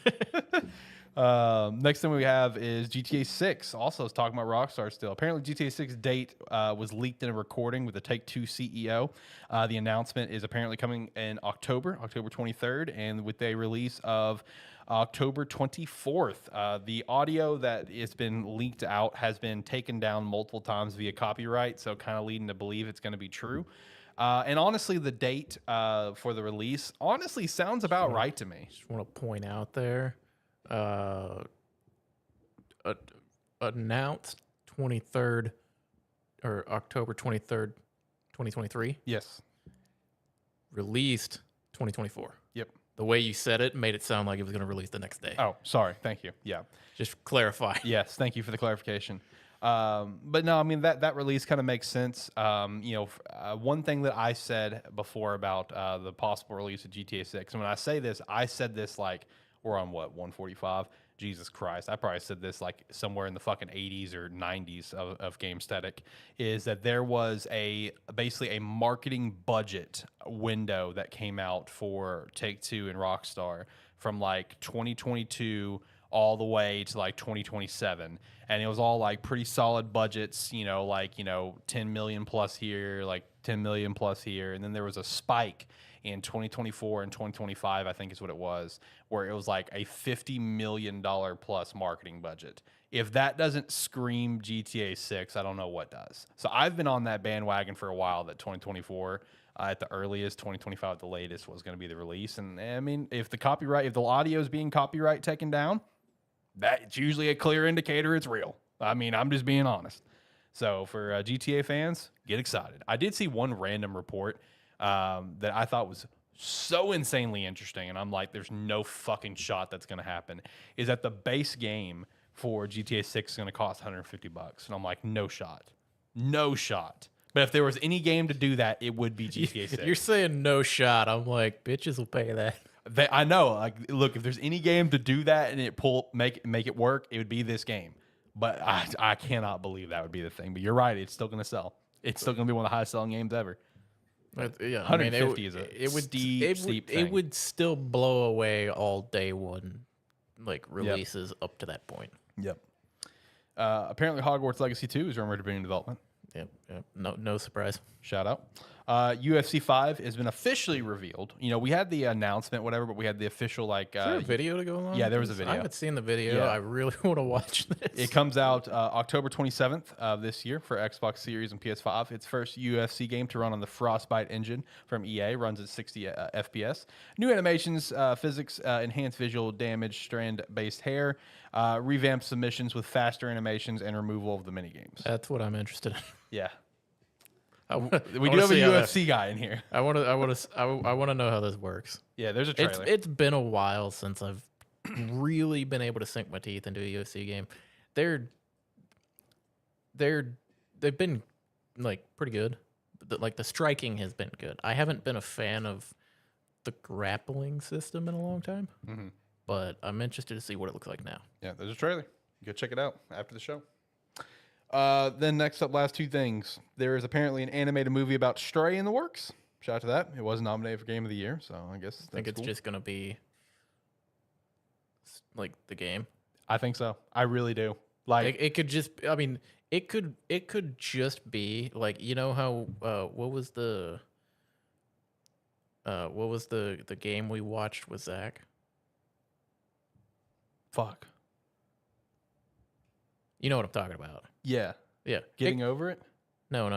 Next thing we have is GTA 6. Also, is talking about Rockstar still. Apparently, GTA 6 date was leaked in a recording with the Take-Two CEO. The announcement is apparently coming in October 23rd, and with a release of October 24th. The audio that has been leaked out has been taken down multiple times via copyright, so kind of leading to believe it's going to be true. And honestly, the date for the release honestly sounds about right to me. Just want to point out there, announced 23rd or October 23rd, 2023. Yes. Released 2024. Yep. The way you said it made it sound like it was going to release the next day. Oh, sorry. Thank you. Yeah. Just clarify. Yes. Thank you for the clarification. But no, I mean, that release kind of makes sense. One thing that I said before about the possible release of GTA 6, and when I say this, I said this like, we're on what, 145? Jesus Christ. I probably said this like somewhere in the fucking 80s or 90s of Gamesthetic, is that there was basically a marketing budget window that came out for Take-Two and Rockstar from like 2022 all the way to like 2027. And it was all like pretty solid budgets, 10 million plus here, like 10 million plus here. And then there was a spike in 2024 and 2025, I think is what it was, where it was like a $50 million plus marketing budget. If that doesn't scream GTA 6, I don't know what does. So I've been on that bandwagon for a while that 2024 at the earliest, 2025 at the latest was going to be the release. And I mean, if the audio is being copyright taken down, that's usually a clear indicator it's real. I mean, I'm just being honest. So for GTA fans, get excited. I did see one random report that I thought was so insanely interesting, and I'm like, there's no fucking shot that's going to happen, is that the base game for GTA 6 is going to cost $150. And I'm like, no shot. No shot. But if there was any game to do that, it would be GTA 6. You're saying no shot. I'm like, bitches will pay that. I know. Like, look, if there's any game to do that and make it work, it would be this game. But I cannot believe that would be the thing. But you're right. It's still going to sell. It's still going to be one of the highest selling games ever. Yeah, 150 is a steep thing. It would still blow away all day one like releases up to that point. Yep. Apparently, Hogwarts Legacy 2 is rumored to be in development. Yep. No surprise. Shout out. UFC 5 has been officially revealed. You know, we had the announcement, whatever, but we had the official like. Is there a video to go along? Yeah, there was a with this? video. I haven't seen the video. Yeah. I really want to watch this. It comes out October 27th of this year for Xbox Series and PS5. Its first UFC game to run on the Frostbite engine from EA, runs at 60 FPS. New animations, physics, enhanced visual damage, strand-based hair, revamped submissions with faster animations, and removal of the minigames. That's what I'm interested in. Yeah. We do have a UFC guy in here. I want to know how this works. Yeah, there's a trailer. It's been a while since I've really been able to sink my teeth into a UFC game. They've been like pretty good. Like the striking has been good. I haven't been a fan of the grappling system in a long time, but I'm interested to see what it looks like now. Yeah, there's a trailer. Go check it out after the show. Then next up, last two things. There is apparently an animated movie about Stray in the works. Shout out to that. It was nominated for Game of the Year, so I guess that's I think it's cool. just gonna be like the game. I think so. I really do. Like It could just. I mean, it could just be like, you know how what was the game we watched with Zach? fuck. You know what I'm talking about? Yeah. Yeah. Getting over it? No.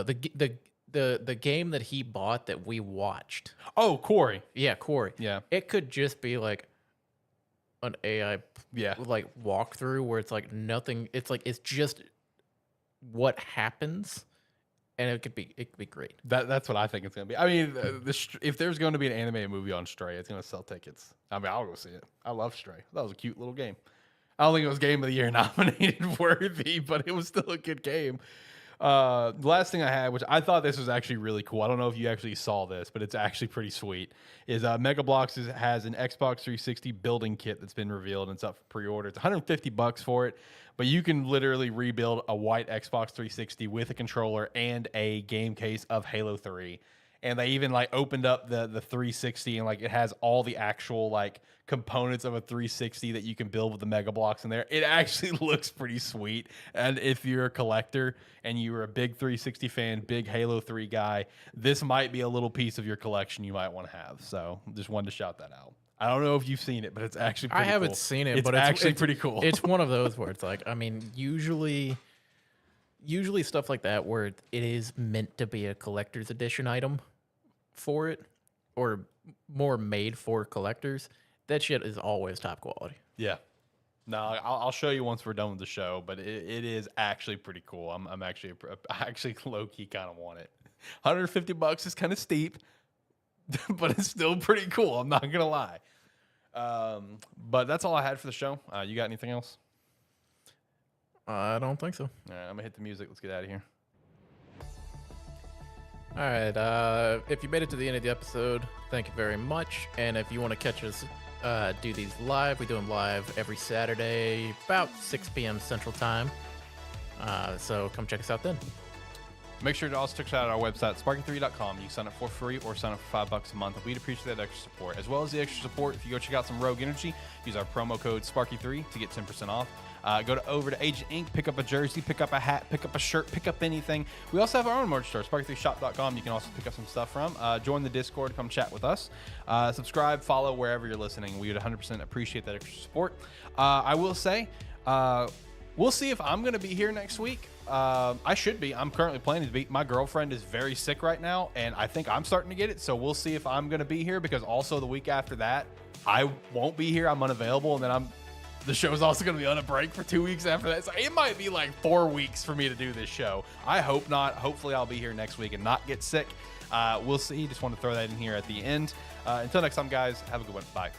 The game that he bought that we watched. Oh, Corey. Yeah, Corey. Yeah. It could just be like an AI Yeah. like walkthrough where it's like nothing. It's like it's just what happens, and it could be great. That's what I think it's gonna be. I mean, if there's going to be an animated movie on Stray, it's gonna sell tickets. I mean, I'll go see it. I love Stray. That was a cute little game. I don't think it was Game of the Year nominated worthy, but it was still a good game. The last thing I had, which I thought this was actually really cool. I don't know if you actually saw this, but it's actually pretty sweet. Is Mega Bloks has an Xbox 360 building kit that's been revealed and it's up for pre-order. It's $150 for it, but you can literally rebuild a white Xbox 360 with a controller and a game case of Halo 3. And they even like opened up the 360 and like it has all the actual like components of a 360 that you can build with the Mega Bloks in there. It actually looks pretty sweet. And if you're a collector and you're a big 360 fan, big Halo 3 guy, this might be a little piece of your collection you might want to have. So just wanted to shout that out. I don't know if you've seen it, but it's actually pretty cool. I haven't seen it, but it's pretty cool. It's one of those where it's like, I mean, usually stuff like that where it is meant to be a collector's edition item for it, or more made for collectors, that shit is always top quality. Yeah. No, I'll show you once we're done with the show, but it is actually pretty cool. I actually low key kind of want it. $150 is kind of steep, but it's still pretty cool. I'm not gonna lie. But that's all I had for the show. You got anything else? I don't think so. All right, I'm gonna hit the music. Let's get out of here. All right. If you made it to the end of the episode, thank you very much. And if you want to catch us do these live, we do them live every Saturday, about 6 p.m. Central Time. So come check us out then. Make sure to also check out our website, sparky3.com. You can sign up for free or sign up for $5 a month. We'd appreciate that extra support. As well as the extra support, if you go check out some Rogue Energy, use our promo code Sparky3 to get 10% off. Go over to Agent Inc., pick up a jersey, pick up a hat, pick up a shirt, pick up anything. We also have our own merch store, sparky3shop.com. You can also pick up some stuff from. Join the Discord, come chat with us. Subscribe, follow wherever you're listening. We would 100% appreciate that extra support. I will say, we'll see if I'm going to be here next week. I should be. I'm currently planning to be. My girlfriend is very sick right now, and I think I'm starting to get it. So we'll see if I'm going to be here, because also the week after that, I won't be here. I'm unavailable, and then the show's also going to be on a break for 2 weeks after that. So it might be like 4 weeks for me to do this show. I hope not. Hopefully I'll be here next week and not get sick. We'll see. Just want to throw that in here at the end. Until next time, guys, have a good one. Bye.